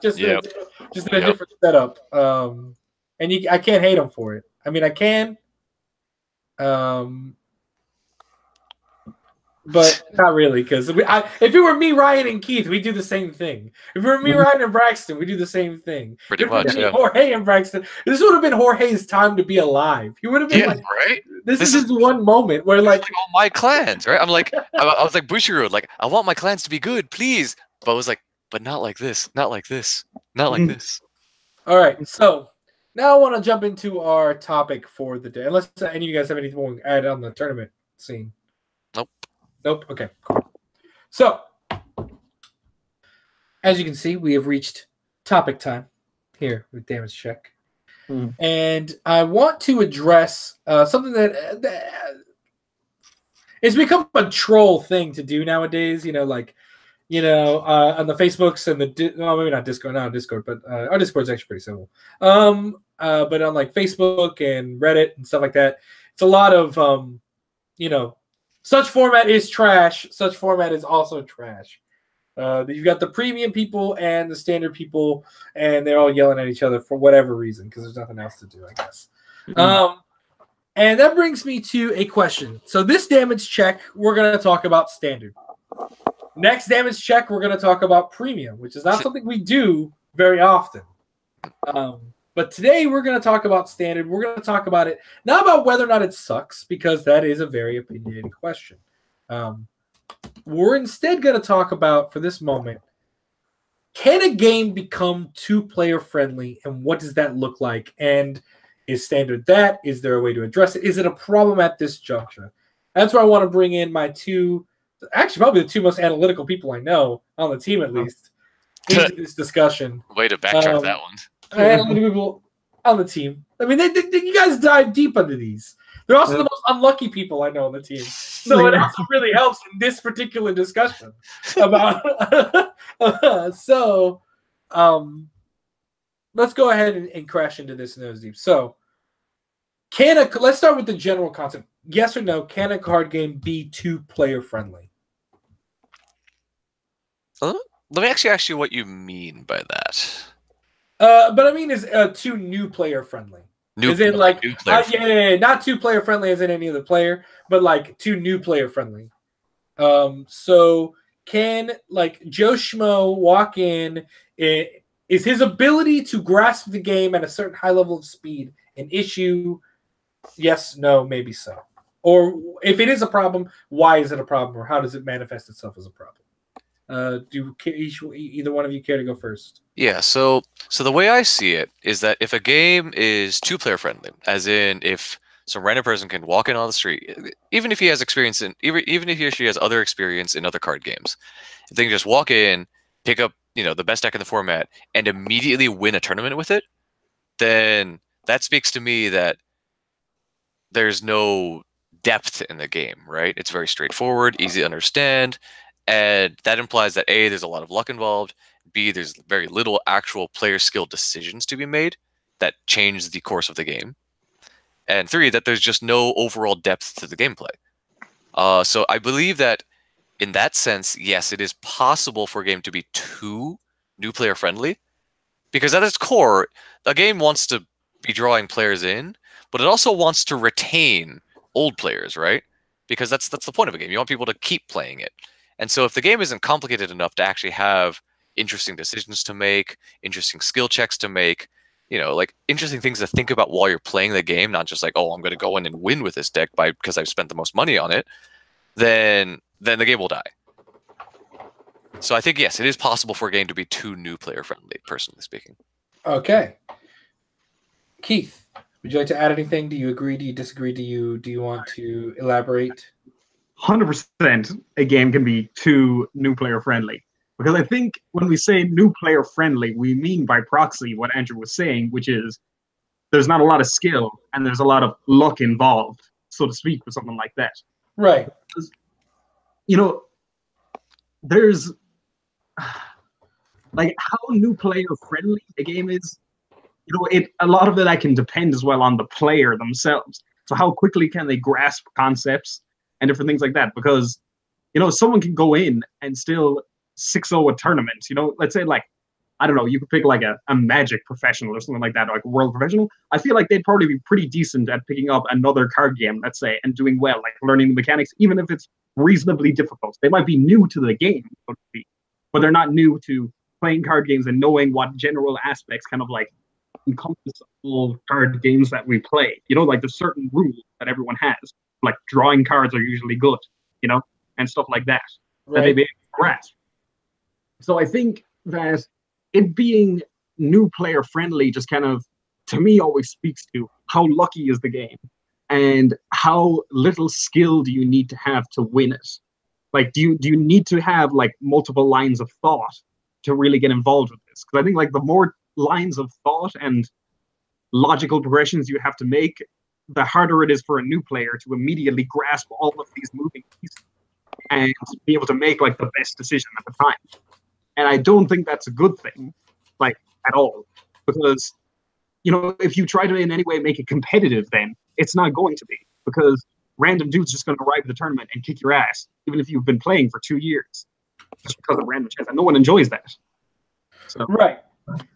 just in a different setup. And I can't hate them for it. I mean, I can, but not really, because if it were me, Ryan, and Keith, we do the same thing. If it were me, Ryan, and Braxton, we do the same thing. Pretty much, yeah. Jorge and Braxton. This would have been Jorge's time to be alive. He would have been right. This is his one moment where like all my clans, right? I'm like, I was like Bushiroad, like I want my clans to be good, please. But I was like, but not like this, not like this, not like this. All right, so now I want to jump into our topic for the day. Unless any of you guys have anything to add on the tournament scene. Nope. Okay, cool. So, as you can see, we have reached topic time here with Damage Check. And I want to address something that it's become a troll thing to do nowadays. On the Facebooks and maybe not Discord, but our Discord is actually pretty simple. But on like Facebook and Reddit and stuff like that, it's a lot of such format is trash. Such format is also trash. You've got the premium people and the standard people, and they're all yelling at each other for whatever reason because there's nothing else to do, I guess. And that brings me to a question. So this damage check, we're going to talk about standard. Next damage check, we're going to talk about premium, which is not something we do very often. But today we're going to talk about standard. We're going to talk about it, not about whether or not it sucks, because that is a very opinionated question. We're instead going to talk about, for this moment, can a game become 2-player friendly, and what does that look like? And is standard that? Is there a way to address it? Is it a problem at this juncture? That's where I want to bring in my probably the 2 most analytical people I know, on the team at least, into this discussion. Way to backtrack that one. Analytical people on the team. I mean, you guys dive deep into these. They're also the most unlucky people I know on the team. So it also really helps in this particular discussion about. let's go ahead and crash into this nose deep. So, let's start with the general concept. Yes or no? Can a card game be 2-player friendly? Let me actually ask you what you mean by that. But I mean, is 2 new player friendly? Is it like new player yeah, not 2-player friendly as in any other player, but like 2 new player friendly. So can like Joe Schmo walk in? Is his ability to grasp the game at a certain high level of speed an issue? Yes, no, maybe so. Or if it is a problem, why is it a problem, or how does it manifest itself as a problem? Do either one of you care to go first? Yeah, so the way I see it is that if a game is 2-player friendly, as in if some random person can walk in on the street, even if he has experience in, even if he or she has other experience in other card games, if they can just walk in, pick up, the best deck in the format, and immediately win a tournament with it, then that speaks to me that there's no depth in the game, right? It's very straightforward, easy to understand, and that implies that A, there's a lot of luck involved, B, there's very little actual player skill decisions to be made that change the course of the game, and 3, that there's just no overall depth to the gameplay. So I believe that in that sense, yes, it is possible for a game to be too new player friendly, because at its core, a game wants to be drawing players in, but it also wants to retain old players, right? Because that's the point of a game. You want people to keep playing it. And so if the game isn't complicated enough to actually have interesting decisions to make, interesting skill checks to make, like interesting things to think about while you're playing the game, not just like, oh, I'm going to go in and win with this deck because I've spent the most money on it, then the game will die. So I think, yes, it is possible for a game to be too new player friendly, personally speaking. Okay. Keith, would you like to add anything? Do you agree? Do you disagree? Do you want to elaborate? 100% a game can be too new player friendly. Because I think when we say new player friendly, we mean by proxy what Andrew was saying, which is there's not a lot of skill and there's a lot of luck involved, so to speak, for something like that. Right. Because, there's like how new player friendly a game is. A lot of it can depend as well on the player themselves. So how quickly can they grasp concepts and different things like that? Because, someone can go in and still 6-0 a tournament. Let's say I don't know, you could pick like a Magic professional or something like that, or like a World professional. I feel like they'd probably be pretty decent at picking up another card game, let's say, and doing well, like learning the mechanics, even if it's reasonably difficult. They might be new to the game, so to speak, but they're not new to playing card games and knowing what general aspects kind of like encompass all card games that we play. Like there's certain rules that everyone has. Like drawing cards are usually good, and stuff like that. Right. That they be able to grasp. So I think that it being new player friendly just kind of, to me, always speaks to how lucky is the game and how little skill do you need to have to win it. Like, do you need to have like multiple lines of thought to really get involved with this? Because I think like the more lines of thought and logical progressions you have to make, the harder it is for a new player to immediately grasp all of these moving pieces and be able to make like the best decision at the time. And I don't think that's a good thing, like at all, because if you try to in any way make it competitive, then it's not going to be, because random dude's just going to arrive at the tournament and kick your ass, even if you've been playing for 2 years, just because of random chance, and no one enjoys that. So. Right.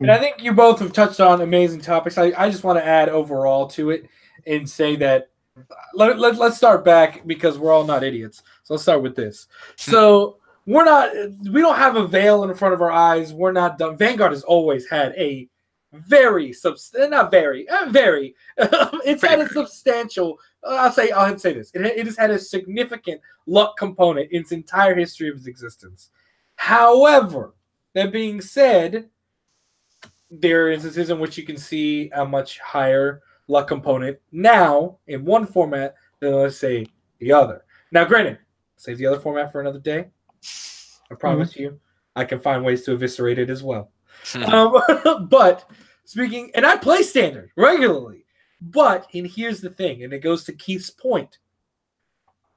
And I think you both have touched on amazing topics. I just want to add overall to it and say that let's start back, because we're all not idiots. So let's start with this. So we don't have a veil in front of our eyes. We're not dumb. Vanguard has always had a very it's had a substantial, I'll say this. It has had a significant luck component in its entire history of its existence. However, that being said, there are instances in which you can see a much higher luck component now in one format than, let's say, the other. Now, granted, save the other format for another day. I promise you, I can find ways to eviscerate it as well. But speaking, and I play Standard regularly, but, and here's the thing, and it goes to Keith's point.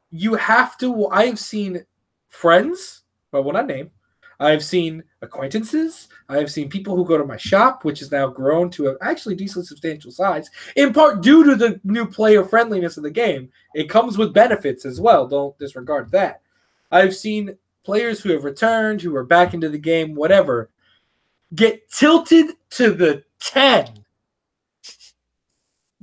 You have to, I've seen friends, but what I name, I've seen acquaintances. I have seen people who go to my shop, which has now grown to an actually decently substantial size, in part due to the new player friendliness of the game. It comes with benefits as well. Don't disregard that. I've seen players who have returned, who are back into the game, whatever, get tilted to the 10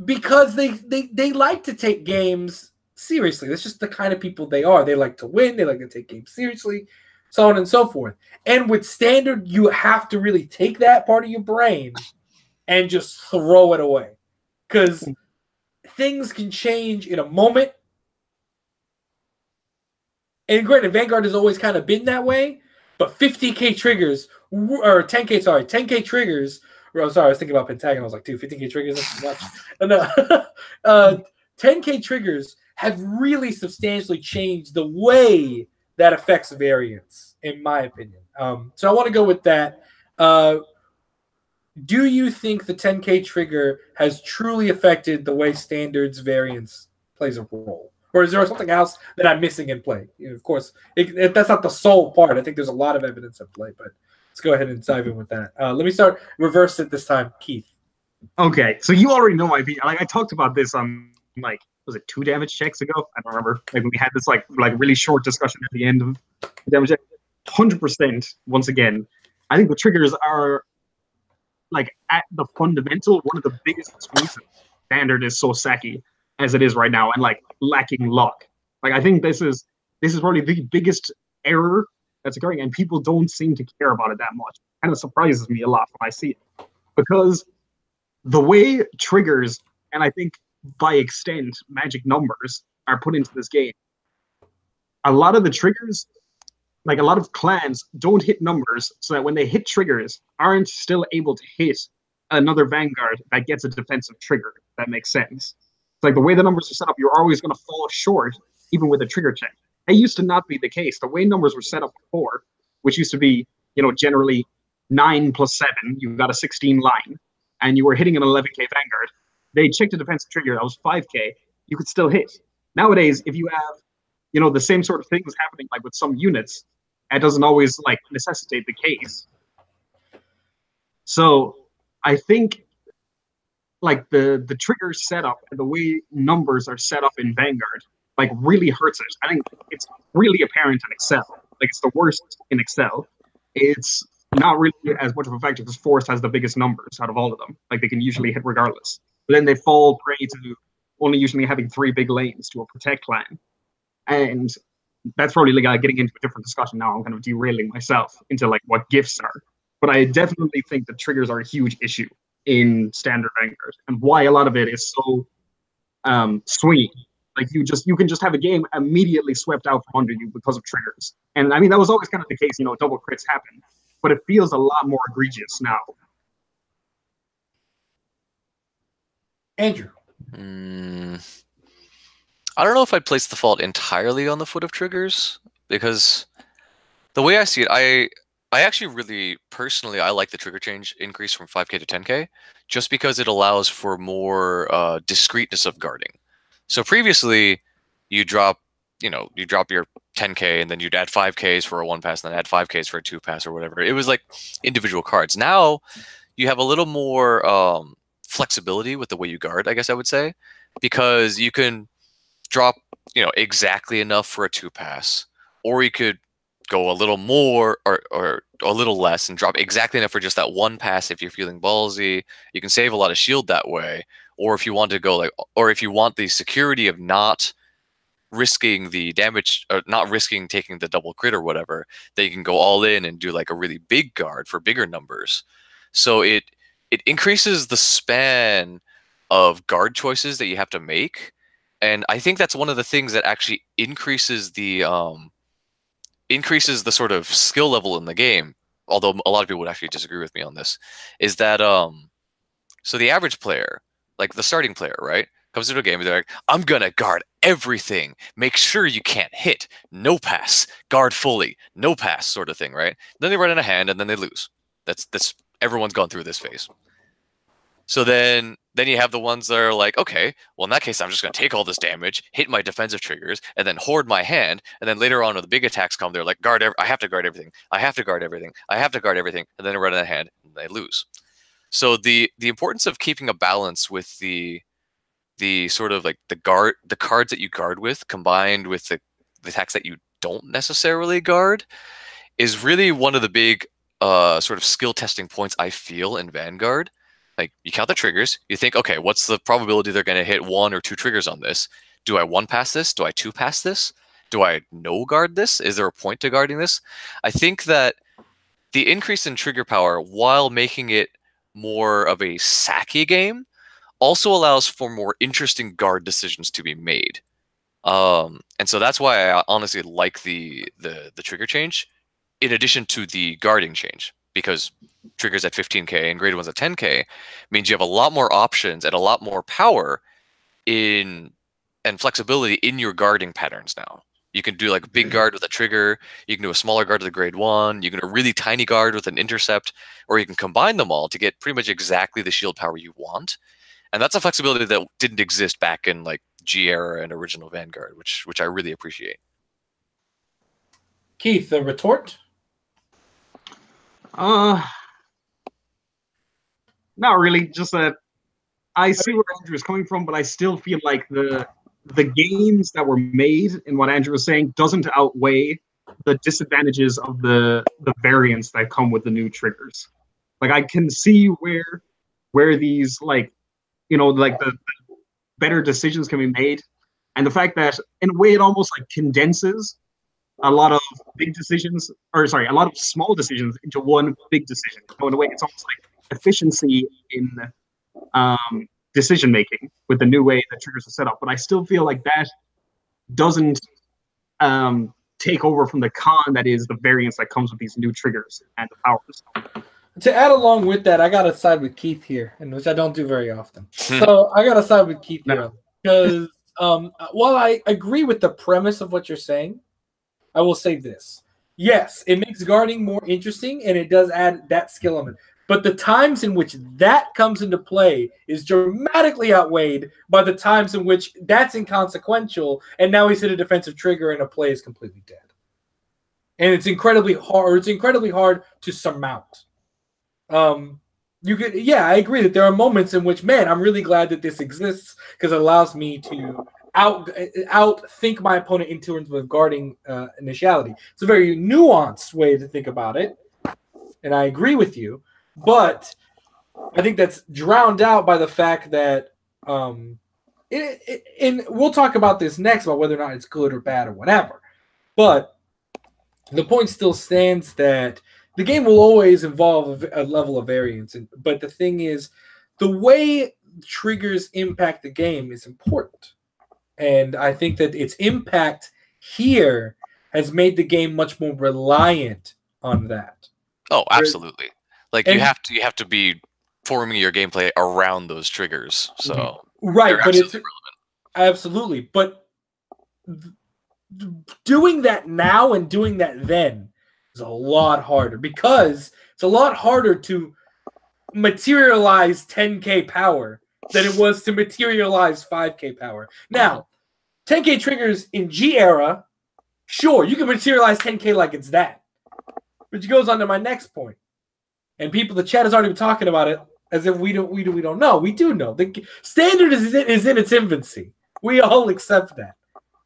because they like to take games seriously. That's just the kind of people they are. They like to win. They like to take games seriously, so on and so forth. And with Standard, you have to really take that part of your brain and just throw it away because things can change in a moment. And granted, Vanguard has always kind of been that way, but 50K triggers, or 10K, sorry, 10K triggers. I'm sorry, I was thinking about Pentagon. I was like, dude, 15K triggers, that's too much. No. 10K triggers have really substantially changed the way that affects variance, in my opinion. So I want to go with that. Do you think the 10K trigger has truly affected the way Standard's variance plays a role? Or is there something else that I'm missing in play? You know, of course, that's not the sole part. I think there's a lot of evidence at play, but let's go ahead and dive in with that. Let me start reverse it this time, Keith. Okay, so you already know my opinion. Like I talked about this on was it 2 damage checks ago? I don't remember. Like when we had this like really short discussion at the end of the damage check. 100%. Once again, I think the triggers are like at the fundamental one of the biggest reasons Standard is so sacky as it is right now and like lacking luck. Like I think this is probably the biggest error that's occurring, and people don't seem to care about it that much. Kind of surprises me a lot when I see it, because the way triggers, and I think by extent magic numbers, are put into this game, a lot of the triggers, like a lot of clans don't hit numbers, so that when they hit triggers, aren't still able to hit another Vanguard that gets a defensive trigger. That makes sense. It's like the way the numbers are set up, you're always going to fall short, even with a trigger check. That used to not be the case. The way numbers were set up before, which used to be, generally 9 plus 7, you got a 16 line, and you were hitting an 11K Vanguard. They checked a defensive trigger that was 5K, you could still hit. Nowadays, if you have, the same sort of things happening like with some units, that doesn't always like necessitate the case. So I think like the trigger setup and the way numbers are set up in Vanguard like really hurts it. I think it's really apparent in Excel. Like it's the worst in Excel. It's not really as much of a factor because Force has the biggest numbers out of all of them. Like they can usually hit regardless. But then they fall prey to only usually having 3 big lanes to a protect clan. And that's probably like getting into a different discussion now. I'm kind of derailing myself into like what gifts are. But I definitely think that triggers are a huge issue in Standard Vanguard, and why a lot of it is so swingy. Like you can just have a game immediately swept out from under you because of triggers. And I mean that was always kind of the case, double crits happen, but it feels a lot more egregious now. Andrew. I don't know if I'd place the fault entirely on the foot of triggers, because the way I see it, I actually really, personally, I like the trigger change increase from 5K to 10K, just because it allows for more discreteness of guarding. So previously, you drop your 10K, and then you'd add 5Ks for a 1-pass, and then add 5Ks for a 2-pass or whatever. It was like individual cards. Now, you have a little more flexibility with the way you guard, I guess I would say, because you can drop exactly enough for a 2-pass, or you could go a little more or a little less and drop exactly enough for just that 1-pass if you're feeling ballsy. You can save a lot of shield that way. Or if you want to go or if you want the security of not risking the damage, or not risking taking the double crit or whatever, then you can go all in and do like a really big guard for bigger numbers. So it increases the span of guard choices that you have to make. And I think that's one of the things that actually increases the sort of skill level in the game, although a lot of people would actually disagree with me on this, is that so the average player, like the starting player, right, comes into a game and they're like, I'm gonna guard everything, make sure you can't hit, no pass, guard fully, no pass, sort of thing, right? Then they run in a hand and then they lose. That's everyone's gone through this phase. So then you have the ones that are like, okay, well in that case I'm just going to take all this damage, hit my defensive triggers, and then hoard my hand, and then later on when the big attacks come, they're like, I have to guard everything, I have to guard everything, I have to guard everything, and then they run out of hand and they lose. So the importance of keeping a balance with the sort of like the cards that you guard with combined with the attacks that you don't necessarily guard is really one of the big sort of skill testing points I feel in Vanguard. Like, you count the triggers, you think, okay, what's the probability they're going to hit 1 or 2 triggers on this? Do I 1 pass this? Do I 2 pass this? Do I no guard this? Is there a point to guarding this? I think that the increase in trigger power, while making it more of a sacky game, also allows for more interesting guard decisions to be made. And so that's why I honestly like the trigger change, in addition to the guarding change, because triggers at 15k and graded ones at 10k means you have a lot more options and a lot more power and flexibility in your guarding patterns now. You can do like a big guard with a trigger, you can do a smaller guard with a grade 1, you can do a really tiny guard with an intercept, or you can combine them all to get pretty much exactly the shield power you want. And that's a flexibility that didn't exist back in like G era and original Vanguard, which I really appreciate. Keith, the retort? Not really. Just that I see where Andrew is coming from, but I still feel like the gains that were made in what Andrew was saying doesn't outweigh the disadvantages of the variants that come with the new triggers. Like, I can see where these, like, you know, like the better decisions can be made, and the fact that in a way it almost like condenses a lot of big decisions, or sorry, a lot of small decisions into one big decision. So in a way, it's almost like efficiency in decision making with the new way that triggers are set up. But I still feel like that doesn't take over from the con that is the variance that comes with these new triggers and the powers. To add along with that, I got to side with Keith here, and which I don't do very often. So I got to side with Keith here because while I agree with the premise of what you're saying, I will say this. Yes, it makes guarding more interesting, and it does add that skill element. But the times in which that comes into play is dramatically outweighed by the times in which that's inconsequential, and now he's hit a defensive trigger and a play is completely dead. And it's incredibly hard. It's incredibly hard to surmount. You could, yeah, I agree that there are moments in which, man, I'm really glad that this exists because it allows me to outthink my opponent in terms of guarding initiality. It's a very nuanced way to think about it, and I agree with you. But I think that's drowned out by the fact that, and we'll talk about this next about whether or not it's good or bad or whatever. But the point still stands that the game will always involve a level of variance. But the thing is, the way triggers impact the game is important. And I think that its impact here has made the game much more reliant on that. Oh, absolutely. Like, you have to be forming your gameplay around those triggers. So right, but it's absolutely. But doing that now and doing that then is a lot harder because it's a lot harder to materialize 10k power than it was to materialize 5k power. Now, 10k triggers in G era, sure, you can materialize 10k like it's that. Which goes on to my next point. And people, the chat has already been talking about it as if we don't know. We do know. The standard is in its infancy. We all accept that.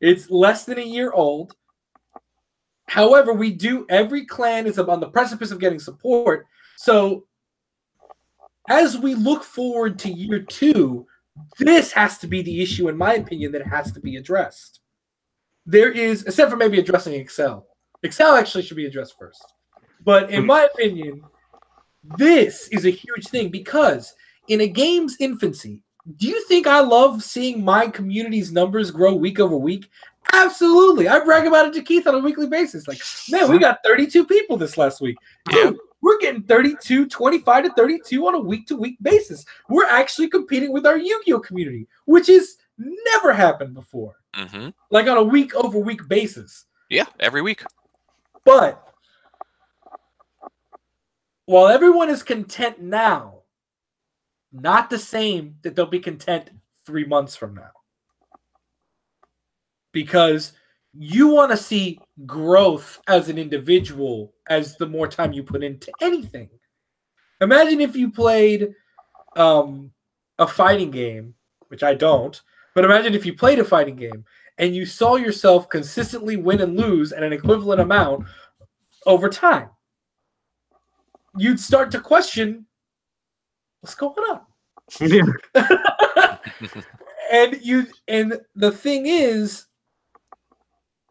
It's less than a year old. However, every clan is on the precipice of getting support. So as we look forward to year 2, this has to be the issue, in my opinion, that has to be addressed. There is, except for maybe addressing Excel. Excel actually should be addressed first. But in my opinion, this is a huge thing because in a game's infancy, do you think I love seeing my community's numbers grow week over week? Absolutely. I brag about it to Keith on a weekly basis. Like, man, we got 32 people this last week. Dude, we're getting 25 to 32 on a week-to-week basis. We're actually competing with our Yu-Gi-Oh community, which has never happened before. Like on a week-over-week basis. Yeah, every week. But while everyone is content now, not the same that they'll be content 3 months from now. Because you want to see growth as an individual as the more time you put into anything. Imagine if you played a fighting game, which I don't, but imagine if you played a fighting game and you saw yourself consistently win and lose at an equivalent amount over time. You'd start to question, what's going on? Yeah. and the thing is,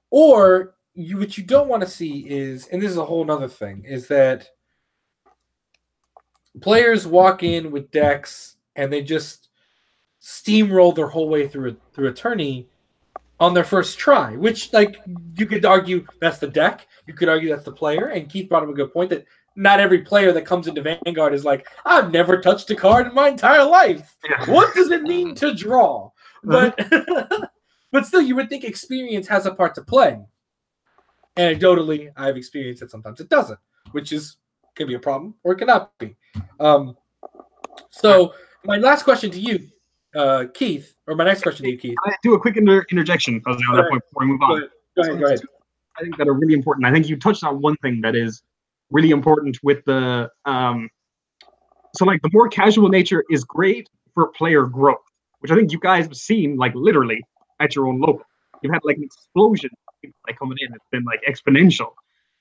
what you don't want to see is, and this is a whole nother thing, is that players walk in with decks and they just steamroll their whole way through a tourney on their first try, which, like, you could argue that's the deck, you could argue that's the player, and Keith brought up a good point that not every player that comes into Vanguard is like, I've never touched a card in my entire life. Yeah. What does it mean to draw? But but still, you would think experience has a part to play. Anecdotally, I have experienced that sometimes it doesn't, which can be a problem or it cannot be. So my last question to you, Keith, or my next question to you, Keith. I do a quick interjection on that point before we move on. Go ahead. I think that are really important. I think you touched on one thing that is really important with the so like the more casual nature is great for player growth, which I think you guys have seen like literally at your own local. You've had like an explosion of people like coming in. It's been like exponential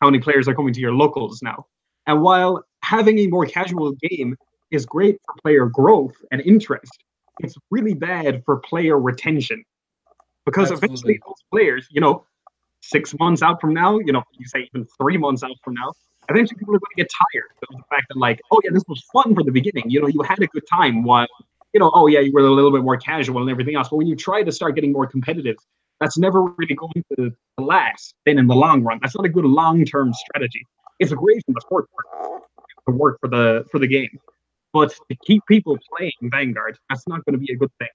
how many players are coming to your locals now. And while having a more casual game is great for player growth and interest, it's really bad for player retention. Because eventually those players, 6 months out from now, you say even 3 months out from now, eventually people are going to get tired of the fact that, like, oh yeah, this was fun for the beginning. You had a good time while, oh yeah, you were a little bit more casual and everything else. But when you try to start getting more competitive, that's never really going to last then in the long run. That's not a good long-term strategy. It's great from the sport to work for the game. But to keep people playing Vanguard, that's not going to be a good thing.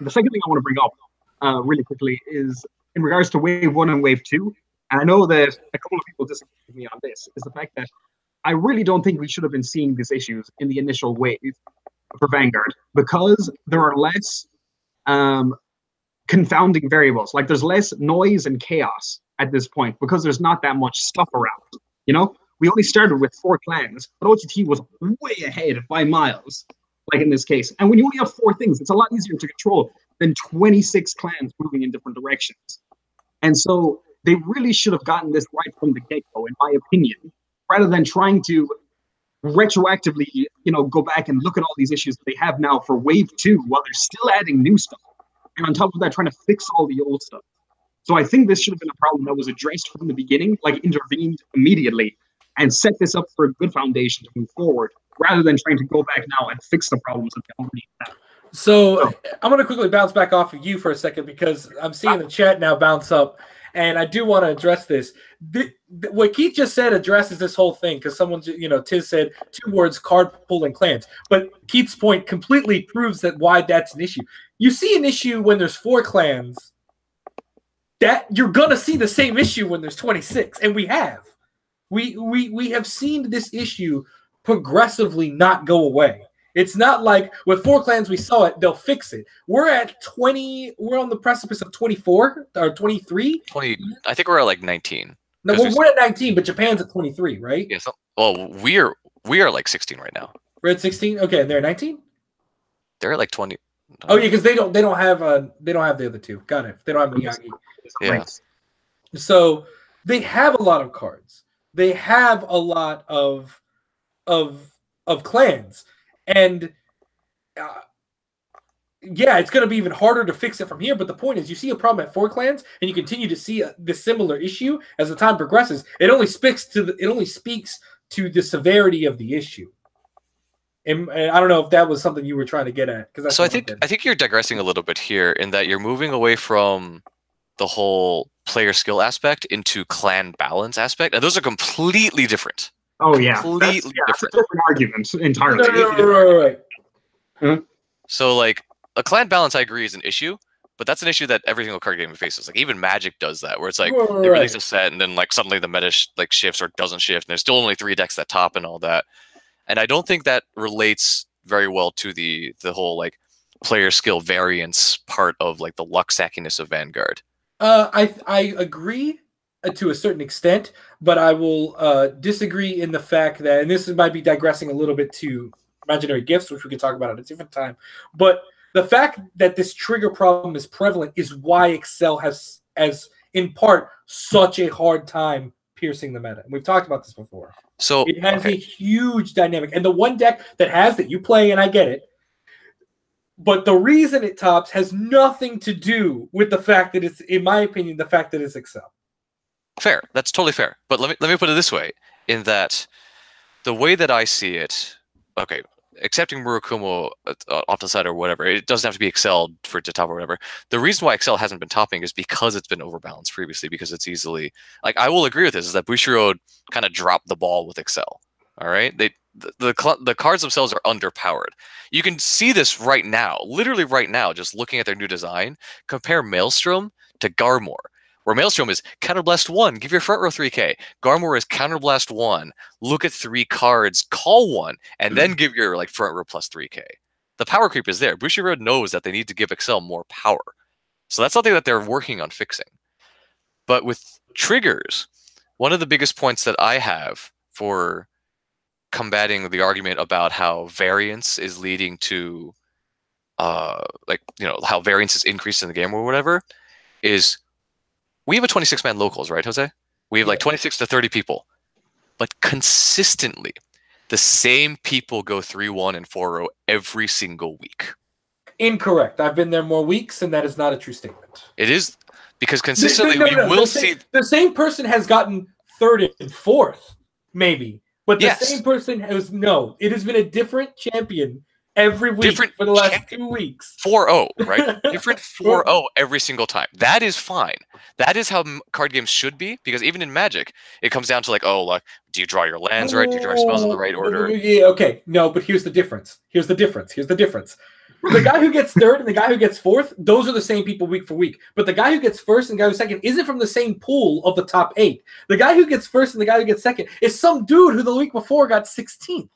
The second thing I want to bring up really quickly is in regards to Wave 1 and Wave 2. And I know that a couple of people disagree with me on this, is the fact that I really don't think we should have been seeing these issues in the initial wave for Vanguard because there are less confounding variables. Like there's less noise and chaos at this point because there's not that much stuff around. We only started with 4 clans, but OTT was way ahead by miles, like in this case. And when you only have 4 things, it's a lot easier to control than 26 clans moving in different directions. And so they really should have gotten this right from the get-go, in my opinion, rather than trying to retroactively, go back and look at all these issues that they have now for Wave 2 while they're still adding new stuff. And on top of that, trying to fix all the old stuff. So I think this should have been a problem that was addressed from the beginning, like intervened immediately, and set this up for a good foundation to move forward, rather than trying to go back now and fix the problems that they already have. So I'm going to quickly bounce back off of you for a second because I'm seeing the chat now bounce up, and I do want to address this. What Keith just said addresses this whole thing because someone, Tiz said 2 words, card pulling clans. But Keith's point completely proves why that's an issue. You see an issue when there's 4 clans, that you're going to see the same issue when there's 26, and we have. We have seen this issue progressively not go away. It's not like with 4 clans we saw it, they'll fix it. We're at 20. We're on the precipice of 24 or 23. 20. I think we're at like 19. No, we're at 19, but Japan's at 23, right? Yeah. Well, we are like 16 right now. We're at 16. Okay, and they're at 19. They're at like 20. Oh yeah, because they don't have the other 2. Got it. They don't have Miyagi. Yeah. So they have a lot of cards. They have a lot of clans. And yeah, it's going to be even harder to fix it from here. But the point is, you see a problem at 4 clans, and you continue to see this similar issue as the time progresses. It only speaks to the severity of the issue. And I don't know if that was something you were trying to get at. So I think you're digressing a little bit here in that you're moving away from the whole player skill aspect into clan balance aspect, and those are completely different. Oh yeah, completely different. That's a different argument entirely. Right. Huh? So like a clan balance, I agree, is an issue, but that's an issue that every single card game faces. Like even Magic does that, where it's like they release a set and then like suddenly the meta shifts or doesn't shift, and there's still only 3 decks that top and all that. And I don't think that relates very well to the whole like player skill variance part of like the luck stackiness of Vanguard. I agree to a certain extent, but I will disagree in the fact that, and this might be digressing a little bit to imaginary gifts, which we can talk about at a different time, but the fact that this trigger problem is prevalent is why Excel has in part such a hard time piercing the meta. And we've talked about this before. So it has a huge dynamic. And the one deck that you play, and I get it, but the reason it tops has nothing to do with the fact that it's, in my opinion, the fact that it's Excel. Fair. That's totally fair. But let me put it this way, in that the way that I see it, okay, accepting Murakumo off the side or whatever, it doesn't have to be Excel for it to top or whatever. The reason why Excel hasn't been topping is because it's been overbalanced previously, because it's easily, like, I will agree with this, is that Bushiroad kind of dropped the ball with Excel. All right? The cards themselves are underpowered. You can see this right now, literally right now, just looking at their new design. Compare Maelstrom to Garmore, where Maelstrom is Counterblast 1, give your front row 3k. Garmore is Counterblast 1, look at 3 cards, call 1, and then give your like front row plus 3k. The power creep is there. Bushiroad knows that they need to give Excel more power. So that's something that they're working on fixing. But with triggers, one of the biggest points that I have for combating the argument about how variance is leading to like, you know, how variance is increased in the game or whatever, is we have a 26-man locals, right, Jose? We have like 26 to 30 people. But consistently, the same people go 3-1 and 4-0 every single week. Incorrect. I've been there more weeks, and that is not a true statement. It is, because consistently we will see... The same person has gotten 3rd and 4th, maybe. But the same person has... No, it has been a different champion every week for the last 2 weeks. 4-0, right? Different 4-0 every single time. That is fine. That is how card games should be, because even in Magic, it comes down to like, oh, like, do you draw your lands right? Do you draw your spells in the right order? Yeah, okay. No, but here's the difference. Here's the difference. The guy who gets 3rd and the guy who gets 4th, those are the same people week for week. But the guy who gets 1st and the guy who's 2nd isn't from the same pool of the top 8. The guy who gets 1st and the guy who gets 2nd is some dude who the week before got 16th.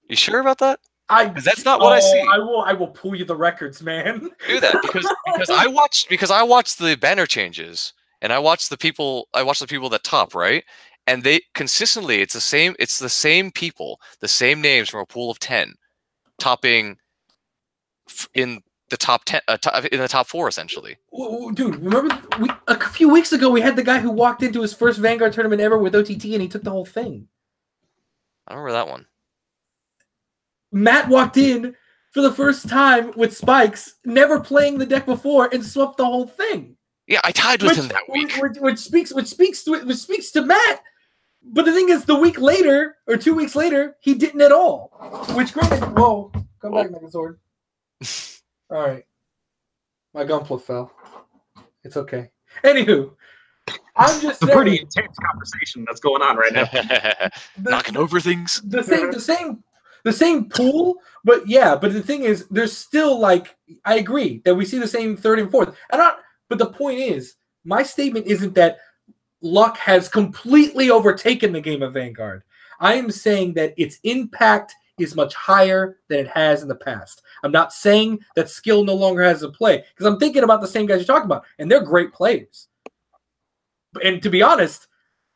You sure about that? Because that's not what I see. I will pull you the records, man. Do that because I watched the banner changes, and I watched the people that top, right? And they consistently, it's the same people, the same names from a pool of 10 topping in the top 10 in the top 4 essentially. Dude, remember a few weeks ago we had the guy who walked into his first Vanguard tournament ever with OTT and he took the whole thing. I remember that one. Matt walked in for the first time with spikes, never playing the deck before, and swept the whole thing. Yeah, I tied with him that week. Which speaks to Matt. But the thing is, the week later, or 2 weeks later, he didn't at all. Which granted, whoa, come back, Megazord. All right, my gunpla fell. It's okay. Anywho, I'm just saying, a pretty intense conversation that's going on right now. Knocking over things. The same pool, but the thing is, there's still like, I agree that we see the same 3rd and 4th. But the point is, my statement isn't that luck has completely overtaken the game of Vanguard. I am saying that its impact is much higher than it has in the past. I'm not saying that skill no longer has a play, because I'm thinking about the same guys you're talking about, and they're great players. And to be honest,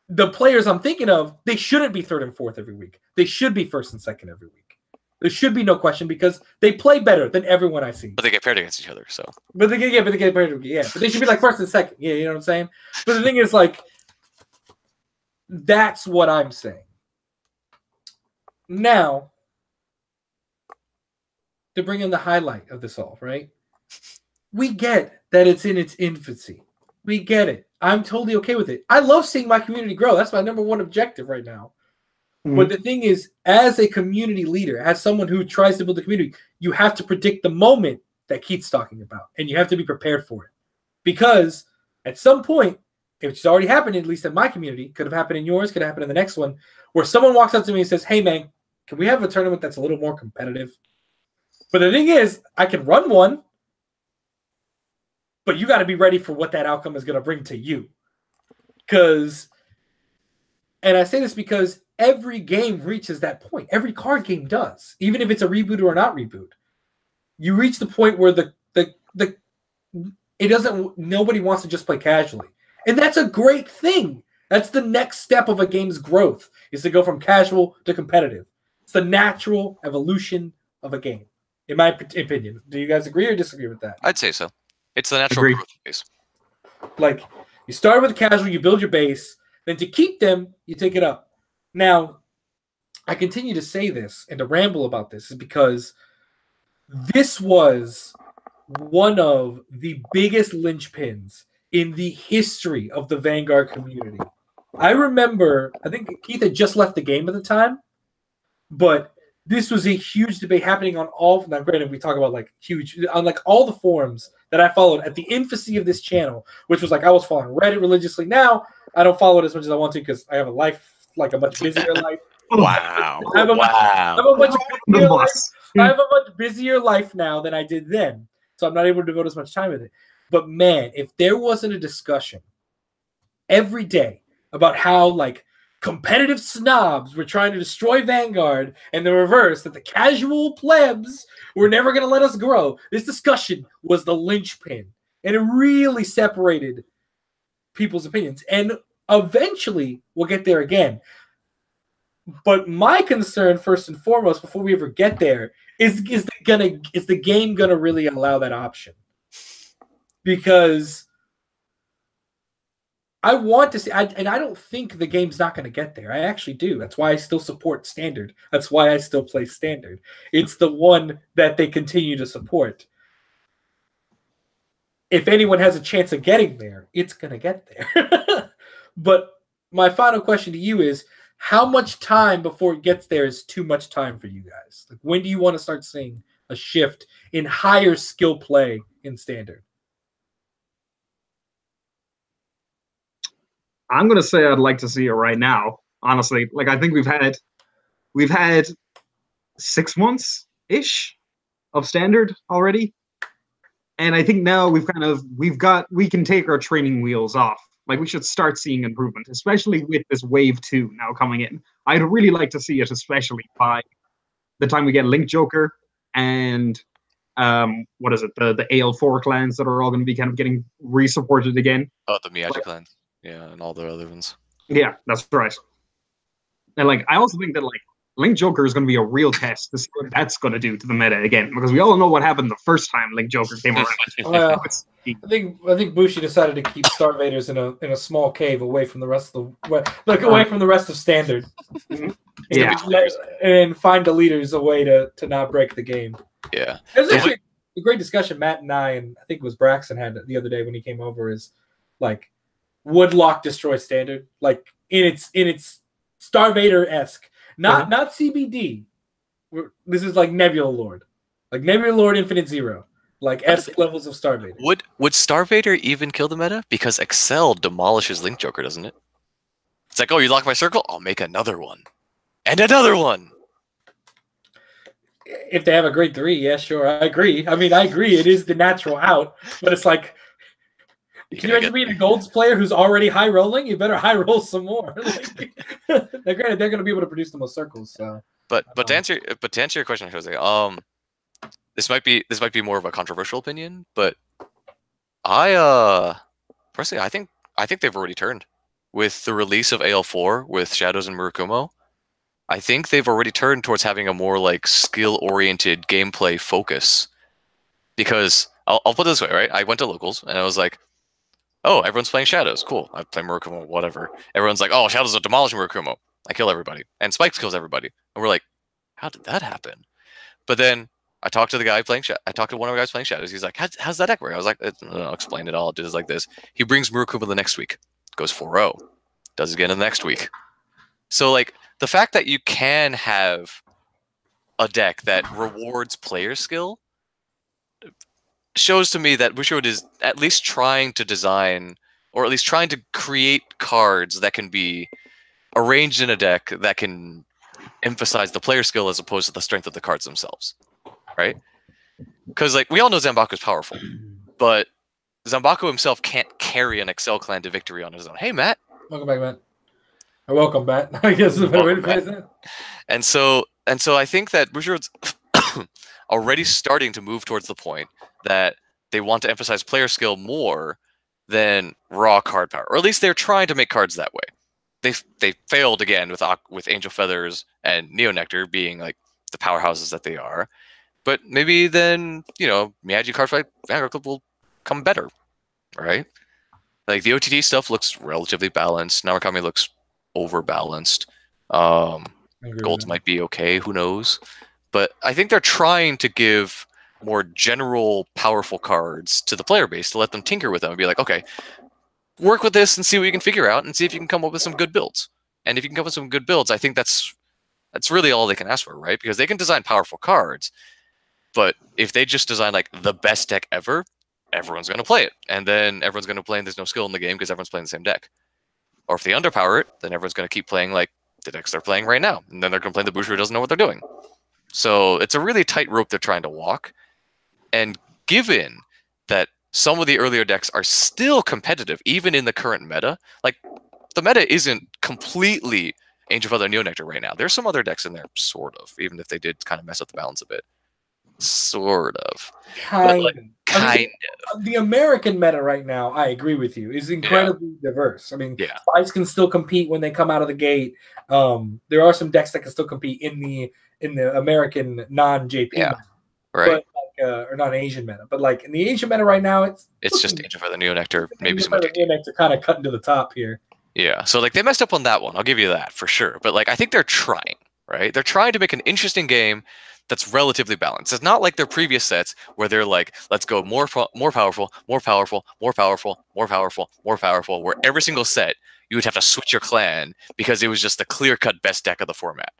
the players I'm thinking of, they shouldn't be 3rd and 4th every week. They should be 1st and 2nd every week. There should be no question, because they play better than everyone I see. But they get paired against each other, so. But they get paired, yeah. But they should be like 1st and 2nd. Yeah, you know what I'm saying? But the thing is, like, that's what I'm saying. Now, to bring in the highlight of this all, right? We get that it's in its infancy. We get it. I'm totally okay with it. I love seeing my community grow. That's my #1 objective right now. Mm-hmm. But the thing is, as a community leader, as someone who tries to build a community, you have to predict the moment that Keith's talking about, and you have to be prepared for it. Because at some point, if it's already happened, at least in my community, could have happened in yours, could have happened in the next one, where someone walks up to me and says, hey, man, can we have a tournament that's a little more competitive? But the thing is, I can run one, but you got to be ready for what that outcome is going to bring to you. And I say this because every game reaches that point. Every card game does, even if it's a reboot or not reboot. You reach the point where nobody wants to just play casually. And that's a great thing. That's the next step of a game's growth, is to go from casual to competitive. It's the natural evolution of a game, in my opinion. Do you guys agree or disagree with that? I'd say so. It's the natural growth phase. Like, you start with casual, you build your base, then to keep them, you take it up. Now, I continue to say this and to ramble about this is because this was one of the biggest linchpins in the history of the Vanguard community. I remember, I think Keith had just left the game at the time, but this was a huge debate happening on all. Now, granted, we talk about like huge on like all the forums that I followed at the infancy of this channel, which was like I was following Reddit religiously. Now I don't follow it as much as I want to because I have a life, like a much busier life. Wow! I have a much busier life now than I did then, so I'm not able to devote as much time with it. But man, if there wasn't a discussion every day about how like competitive snobs were trying to destroy Vanguard and the reverse, that the casual plebs were never going to let us grow, this discussion was the linchpin. And it really separated people's opinions. And eventually we'll get there again. But my concern, first and foremost, before we ever get there, is the game going to really allow that option? Because I want to see, and I don't think the game's not going to get there. I actually do. That's why I still support Standard. That's why I still play Standard. It's the one that they continue to support. If anyone has a chance of getting there, it's going to get there. But my final question to you is, how much time before it gets there is too much time for you guys? Like, when do you want to start seeing a shift in higher skill play in Standard? I'm gonna say I'd like to see it right now. Honestly, like I think we've had 6 months ish of Standard already, and I think now we can take our training wheels off. Like we should start seeing improvement, especially with this wave 2 now coming in. I'd really like to see it, especially by the time we get Link Joker and what is it, the AL4 clans that are all going to be kind of getting resupported again. Oh, the Miyagi clans. Yeah, and all the other ones. Yeah, that's right. And like, I also think that like Link Joker is going to be a real test to see what that's going to do to the meta again, because we all know what happened the first time Link Joker came around. I think Bushi decided to keep Star Vaders in a small cave away from the rest of away from the rest of Standard. Yeah, and find the leaders a way to not break the game. Yeah, there's actually a great discussion Matt and I think it was Braxton had the other day when he came over. Is like, would Locke destroy Standard? Like in its Star Vader-esque, not CBD. This is like Nebula Lord, Infinite Zero, like esque levels of Star Vader. Would Star Vader even kill the meta? Because Excel demolishes Link Joker, doesn't it? It's like, oh, you lock my circle, I'll make another one, and another one. If they have a grade 3, yeah, sure, I agree. I mean, I agree. It is the natural out, but it's like, can you imagine being a Golds player who's already high rolling? You better high roll some more. Now, granted, they're going to be able to produce the most circles. So, but to answer your question, Jose, this might be more of a controversial opinion, but I personally I think they've already turned with the release of AL4 with Shadows and Murakumo. I think they've already turned towards having a more like skill-oriented gameplay focus. Because I'll put it this way, right? I went to locals and I was like, oh, everyone's playing Shadows. Cool. I play Murakumo, whatever. Everyone's like, oh, Shadows are demolishing Murakumo. I kill everybody. And Spikes kills everybody. And we're like, how did that happen? But then I talked to the guy playing I talked to one of the guys playing Shadows. He's like, how's that deck work? I was like, I'll explain it all. It is like this. He brings Murakumo the next week. Goes 4-0. Does it again in the next week. So, like, the fact that you can have a deck that rewards player skill shows to me that Bushiroad is at least trying to design, or at least trying to create cards that can be arranged in a deck that can emphasize the player skill as opposed to the strength of the cards themselves, right? Because, like, we all know Zambaku is powerful, but Zambaku himself can't carry an Excel clan to victory on his own. Hey, Matt. Welcome back, Matt. Welcome back. I guess is a better way to phrase that. And so I think that Bushiroad's already starting to move towards the point that they want to emphasize player skill more than raw card power, or at least they're trying to make cards that way. They failed again with Angel Feathers and Neo Nectar being like the powerhouses that they are, but maybe then Miyagi Card Fight Vanguard Club will come better, right? Like the OTT stuff looks relatively balanced. Narakami looks overbalanced. Golds might be okay, who knows? But I think they're trying to give more general, powerful cards to the player base to let them tinker with them and be like, okay, work with this and see what you can figure out and see if you can come up with some good builds. And if you can come up with some good builds, I think that's really all they can ask for, right? Because they can design powerful cards, but if they just design like the best deck ever, everyone's going to play it. And then everyone's going to play and there's no skill in the game because everyone's playing the same deck. Or if they underpower it, then everyone's going to keep playing like the decks they're playing right now. And then they're going to play the Bushido who doesn't know what they're doing. So it's a really tight rope they're trying to walk. And given that some of the earlier decks are still competitive, even in the current meta, like the meta isn't completely Angel Feather Neo Nectar right now. There's some other decks in there, sort of, even if they did kind of mess up the balance a bit. Sort of. Kind of. The American meta right now, I agree with you, is incredibly diverse. I mean, Spice can still compete when they come out of the gate. There are some decks that can still compete in the American non-JP meta. Right. But or not Asian meta, but like in the Asian meta right now, it's just Angel Feather Neo Nectar, maybe some Neo Nectar kind of cutting to the top here. Yeah, so like they messed up on that one. I'll give you that for sure. But like I think they're trying, right? They're trying to make an interesting game that's relatively balanced. It's not like their previous sets where they're like, let's go more powerful, more powerful, more powerful, more powerful, more powerful, where every single set you would have to switch your clan because it was just the clear-cut best deck of the format.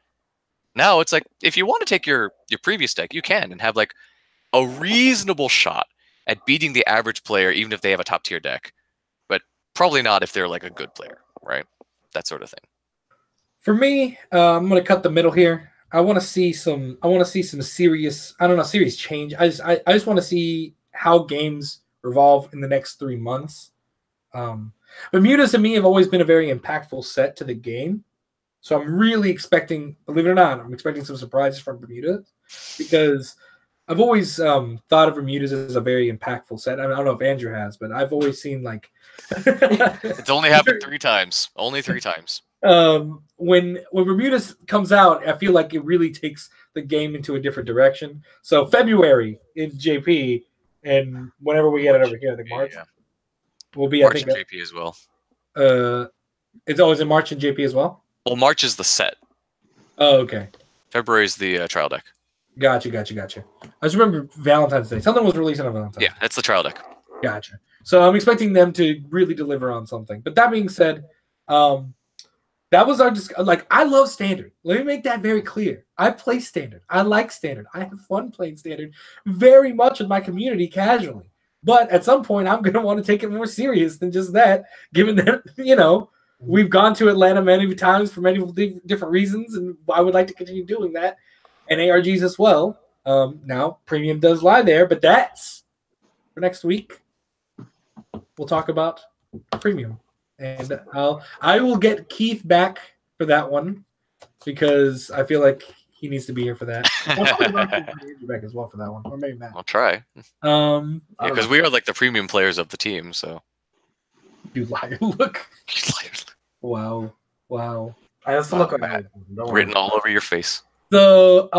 Now it's like, if you want to take your previous deck, you can and have like a reasonable shot at beating the average player, even if they have a top-tier deck. But probably not if they're like a good player, right? That sort of thing. For me, I'm going to cut the middle here. I want to see some serious, serious change. I just want to see how games revolve in the next 3 months. Bermudas to me have always been a very impactful set to the game. So I'm really expecting, believe it or not, I'm expecting some surprises from Bermuda because I've always thought of Bermudas as a very impactful set. I don't know if Andrew has, but I've always seen like it's only happened 3 times. Only 3 times. When Bermudas comes out, I feel like it really takes the game into a different direction. So February in JP, and whenever we get it over here, I think March will be. March in JP as well. It's always in March in JP as well. Well, March is the set. Oh, okay. February is the trial deck. Gotcha. I just remember Valentine's Day. Something was released on Valentine's. Yeah, that's the trial deck. Gotcha. So I'm expecting them to really deliver on something. But that being said, that was our like. I love Standard. Let me make that very clear. I play Standard. I like Standard. I have fun playing Standard very much with my community casually. But at some point, I'm going to want to take it more serious than just that, given that, we've gone to Atlanta many times for many different reasons, and I would like to continue doing that, and ARGs as well. Now, Premium does lie there, but that's for next week. We'll talk about Premium. And I will get Keith back for that one because I feel like he needs to be here for that. I'll back as well for that one, or maybe Matt. I'll try. Because we are like the premium players of the team, so. You liar! Look. You liar! Wow! I also look like written all over your face. So,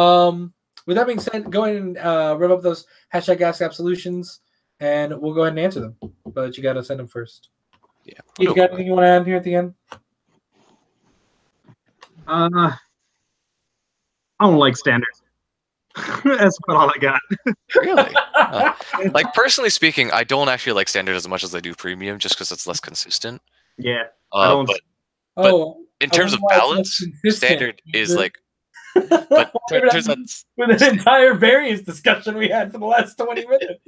with that being said, go ahead and rev up those hashtag Ask Absolutions, and we'll go ahead and answer them. But you got to send them first. Yeah. You got anything you want to add here at the end? I don't like standards. That's about all I got. Really? Like, personally speaking, I don't actually like standard as much as I do premium, just because it's less consistent. Yeah. But in terms of balance, standard is like. But turns out with an entire variance discussion we had for the last 20 minutes.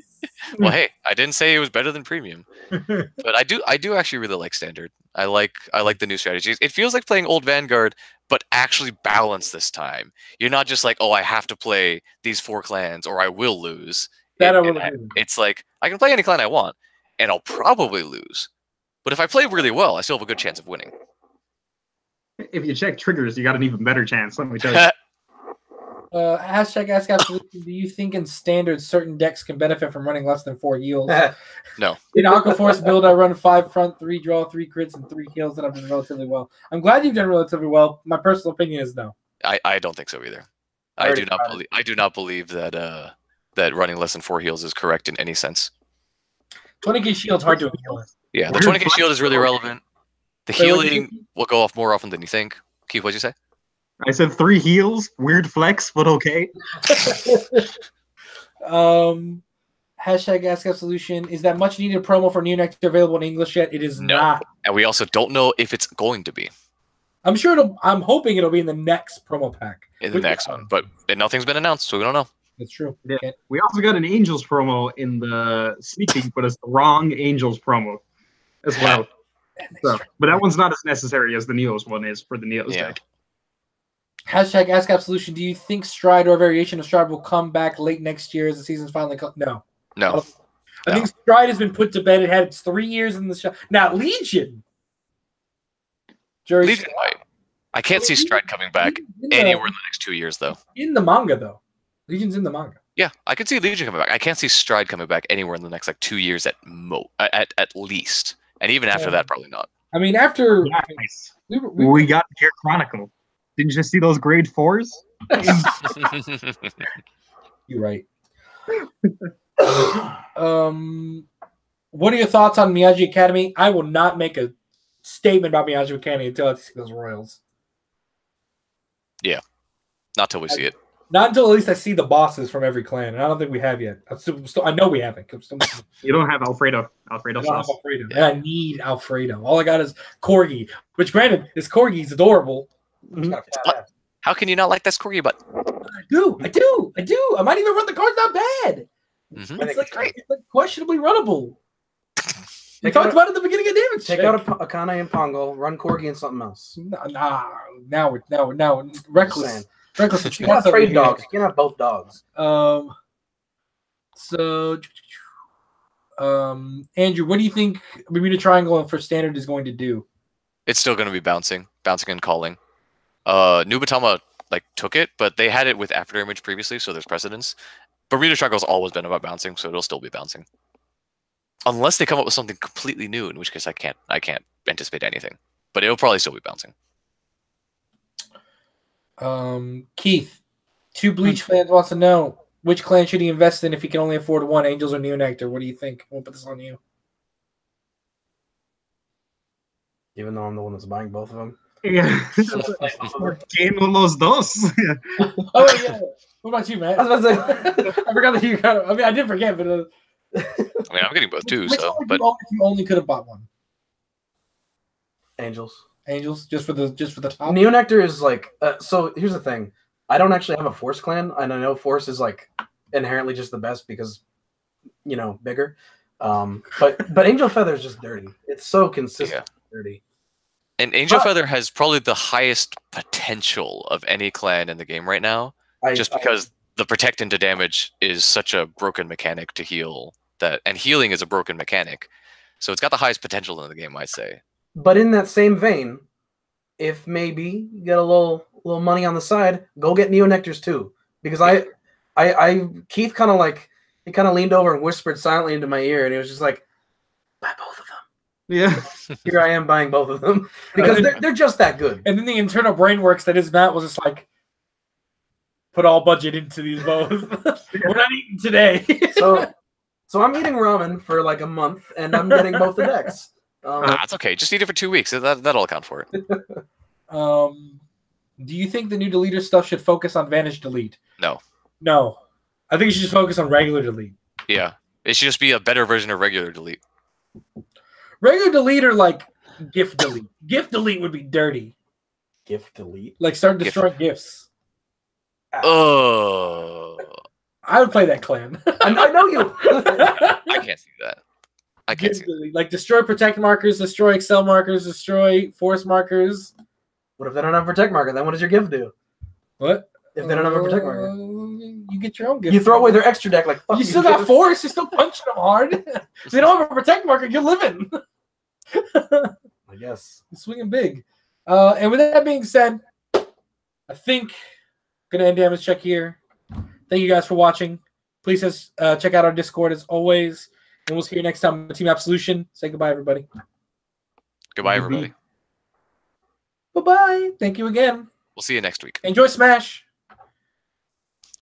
Well, hey, I didn't say it was better than premium, but I do actually really like standard. I like the new strategies. It feels like playing old Vanguard, but actually balanced this time. You're not just like, oh, I have to play these 4 clans or I will lose. It's like I can play any clan I want, and I'll probably lose. But if I play really well, I still have a good chance of winning. if you check triggers, you got an even better chance. Let me tell you. Hashtag Ask Absolution. Do you think in standard certain decks can benefit from running less than 4 heals? No. In Aquaforce build, I run 5 front, 3 draw, 3 crits, and 3 heals, and I've done relatively well. I'm glad you've done relatively well. My personal opinion is no. I don't think so either. I do not believe that that running less than 4 heals is correct in any sense. 20k shield's hard to heal. Yeah, the 20k shield is really relevant. The healing will go off more often than you think. Keith, what'd you say? I said 3 heals. Weird flex, but okay. Hashtag Ask Absolution. Is that much needed promo for Neonectar available in English yet? It is not. And we also don't know if it's going to be. I'm sure I'm hoping it'll be in the next promo pack. In the next one. But nothing's been announced, so we don't know. That's true. Yeah. We also got an Angels promo in the sneaking, but it's the wrong Angels promo as well. So, but that one's not as necessary as the Neos one is for the Neos deck. Hashtag Ask Absolution. Do you think Stride or a variation of Stride will come back late next year as the season's finally come? No. No. I think Stride has been put to bed. It had its 3 years in the show. Now, Legion. Legion might. I can't see Stride coming back anywhere in the next 2 years, though. In the manga, though. Legion's in the manga. Yeah, I could see Legion coming back. I can't see Stride coming back anywhere in the next 2 years at least. And even after that, probably not. I mean, after... Nice. We got Gear Chronicle. Didn't you just see those grade 4s? You're right. What are your thoughts on Miyagi Academy? I will not make a statement about Miyagi Academy until I see those Royals. Yeah. Not till we see it. Not until at least I see the bosses from every clan. And I don't think we have yet. I know we haven't. You don't have Alfredo. Alfredo sauce. Alfredo. Yeah. I need Alfredo. All I got is Corgi. Which, granted, this Corgi's adorable. Mm-hmm. How can you not like this Corgi? But I do. I might even run the cards not bad. Mm-hmm. It's like questionably runnable. We talked about it at the beginning of Damage Check. Take out Akane and Pongo, run Corgi and something else. Now we're reckless. Reckless. You gotta trade dogs. You can't have both dogs. So, Andrew, what do you think Bermuda Triangle for Standard is going to do? It's still going to be bouncing and calling. Nubatama took it, but they had it with After Image previously, so there's precedence. Bermuda Triangle's always been about bouncing, so it'll still be bouncing. Unless they come up with something completely new, in which case I can't anticipate anything. But it'll probably still be bouncing. Keith, 2 Bleach fans wants to know which clan should he invest in if he can only afford one, Angels or Neonectar? What do you think? We'll put this on you. Even though I'm the one that's buying both of them. Yeah. Game los dos. Oh yeah. What about you, Matt? I was about to say, I forgot that you got. I mean, I did forget, but. I mean, I'm getting both too. So, but you only could have bought one. Angels, just for the top. Neonectar is so here's the thing. I don't actually have a Force clan, and I know Force is inherently just the best because, bigger. But Angel Feather is just dirty. It's so consistent dirty. And Angel Feather has probably the highest potential of any clan in the game right now, because the protect into damage is such a broken mechanic to heal and healing is a broken mechanic, so it's got the highest potential in the game, I'd say. But in that same vein, if maybe you get a little money on the side, go get Neonectars too, because Keith kind of leaned over and whispered silently into my ear, and he was just like, buy both of them. Yeah. Here I am buying both of them because they're just that good. And then the internal brain works that his Matt was just like, put all budget into these both. We're not eating today. So I'm eating ramen for a month, and I'm getting both the decks. It's okay. Just eat it for 2 weeks. That'll account for it. Do you think the new deleter stuff should focus on Vanish Delete? No. I think it should just focus on regular delete. Yeah. It should just be a better version of regular delete. Regular delete or gift delete. Gift delete would be dirty. Gift delete? Start destroying gifts. Oh. I would play that clan. I know you. I can't see that. I can't see that. Destroy protect markers, destroy excel markers, destroy force markers. What if they don't have protect marker? Then what does your gift do? What? If they don't have a protect marker? You get your own gift. You throw away their extra deck fuck you still got force. You're still punching them hard. If they don't have a protect marker, you're living. I guess. You're swinging big. And with that being said, I think I'm gonna end damage check here. Thank you guys for watching. Please check out our Discord as always, and we'll see you next time on Team Absolution. Say goodbye, everybody. Goodbye, everybody. Bye-bye. Thank you again. We'll see you next week. Enjoy Smash.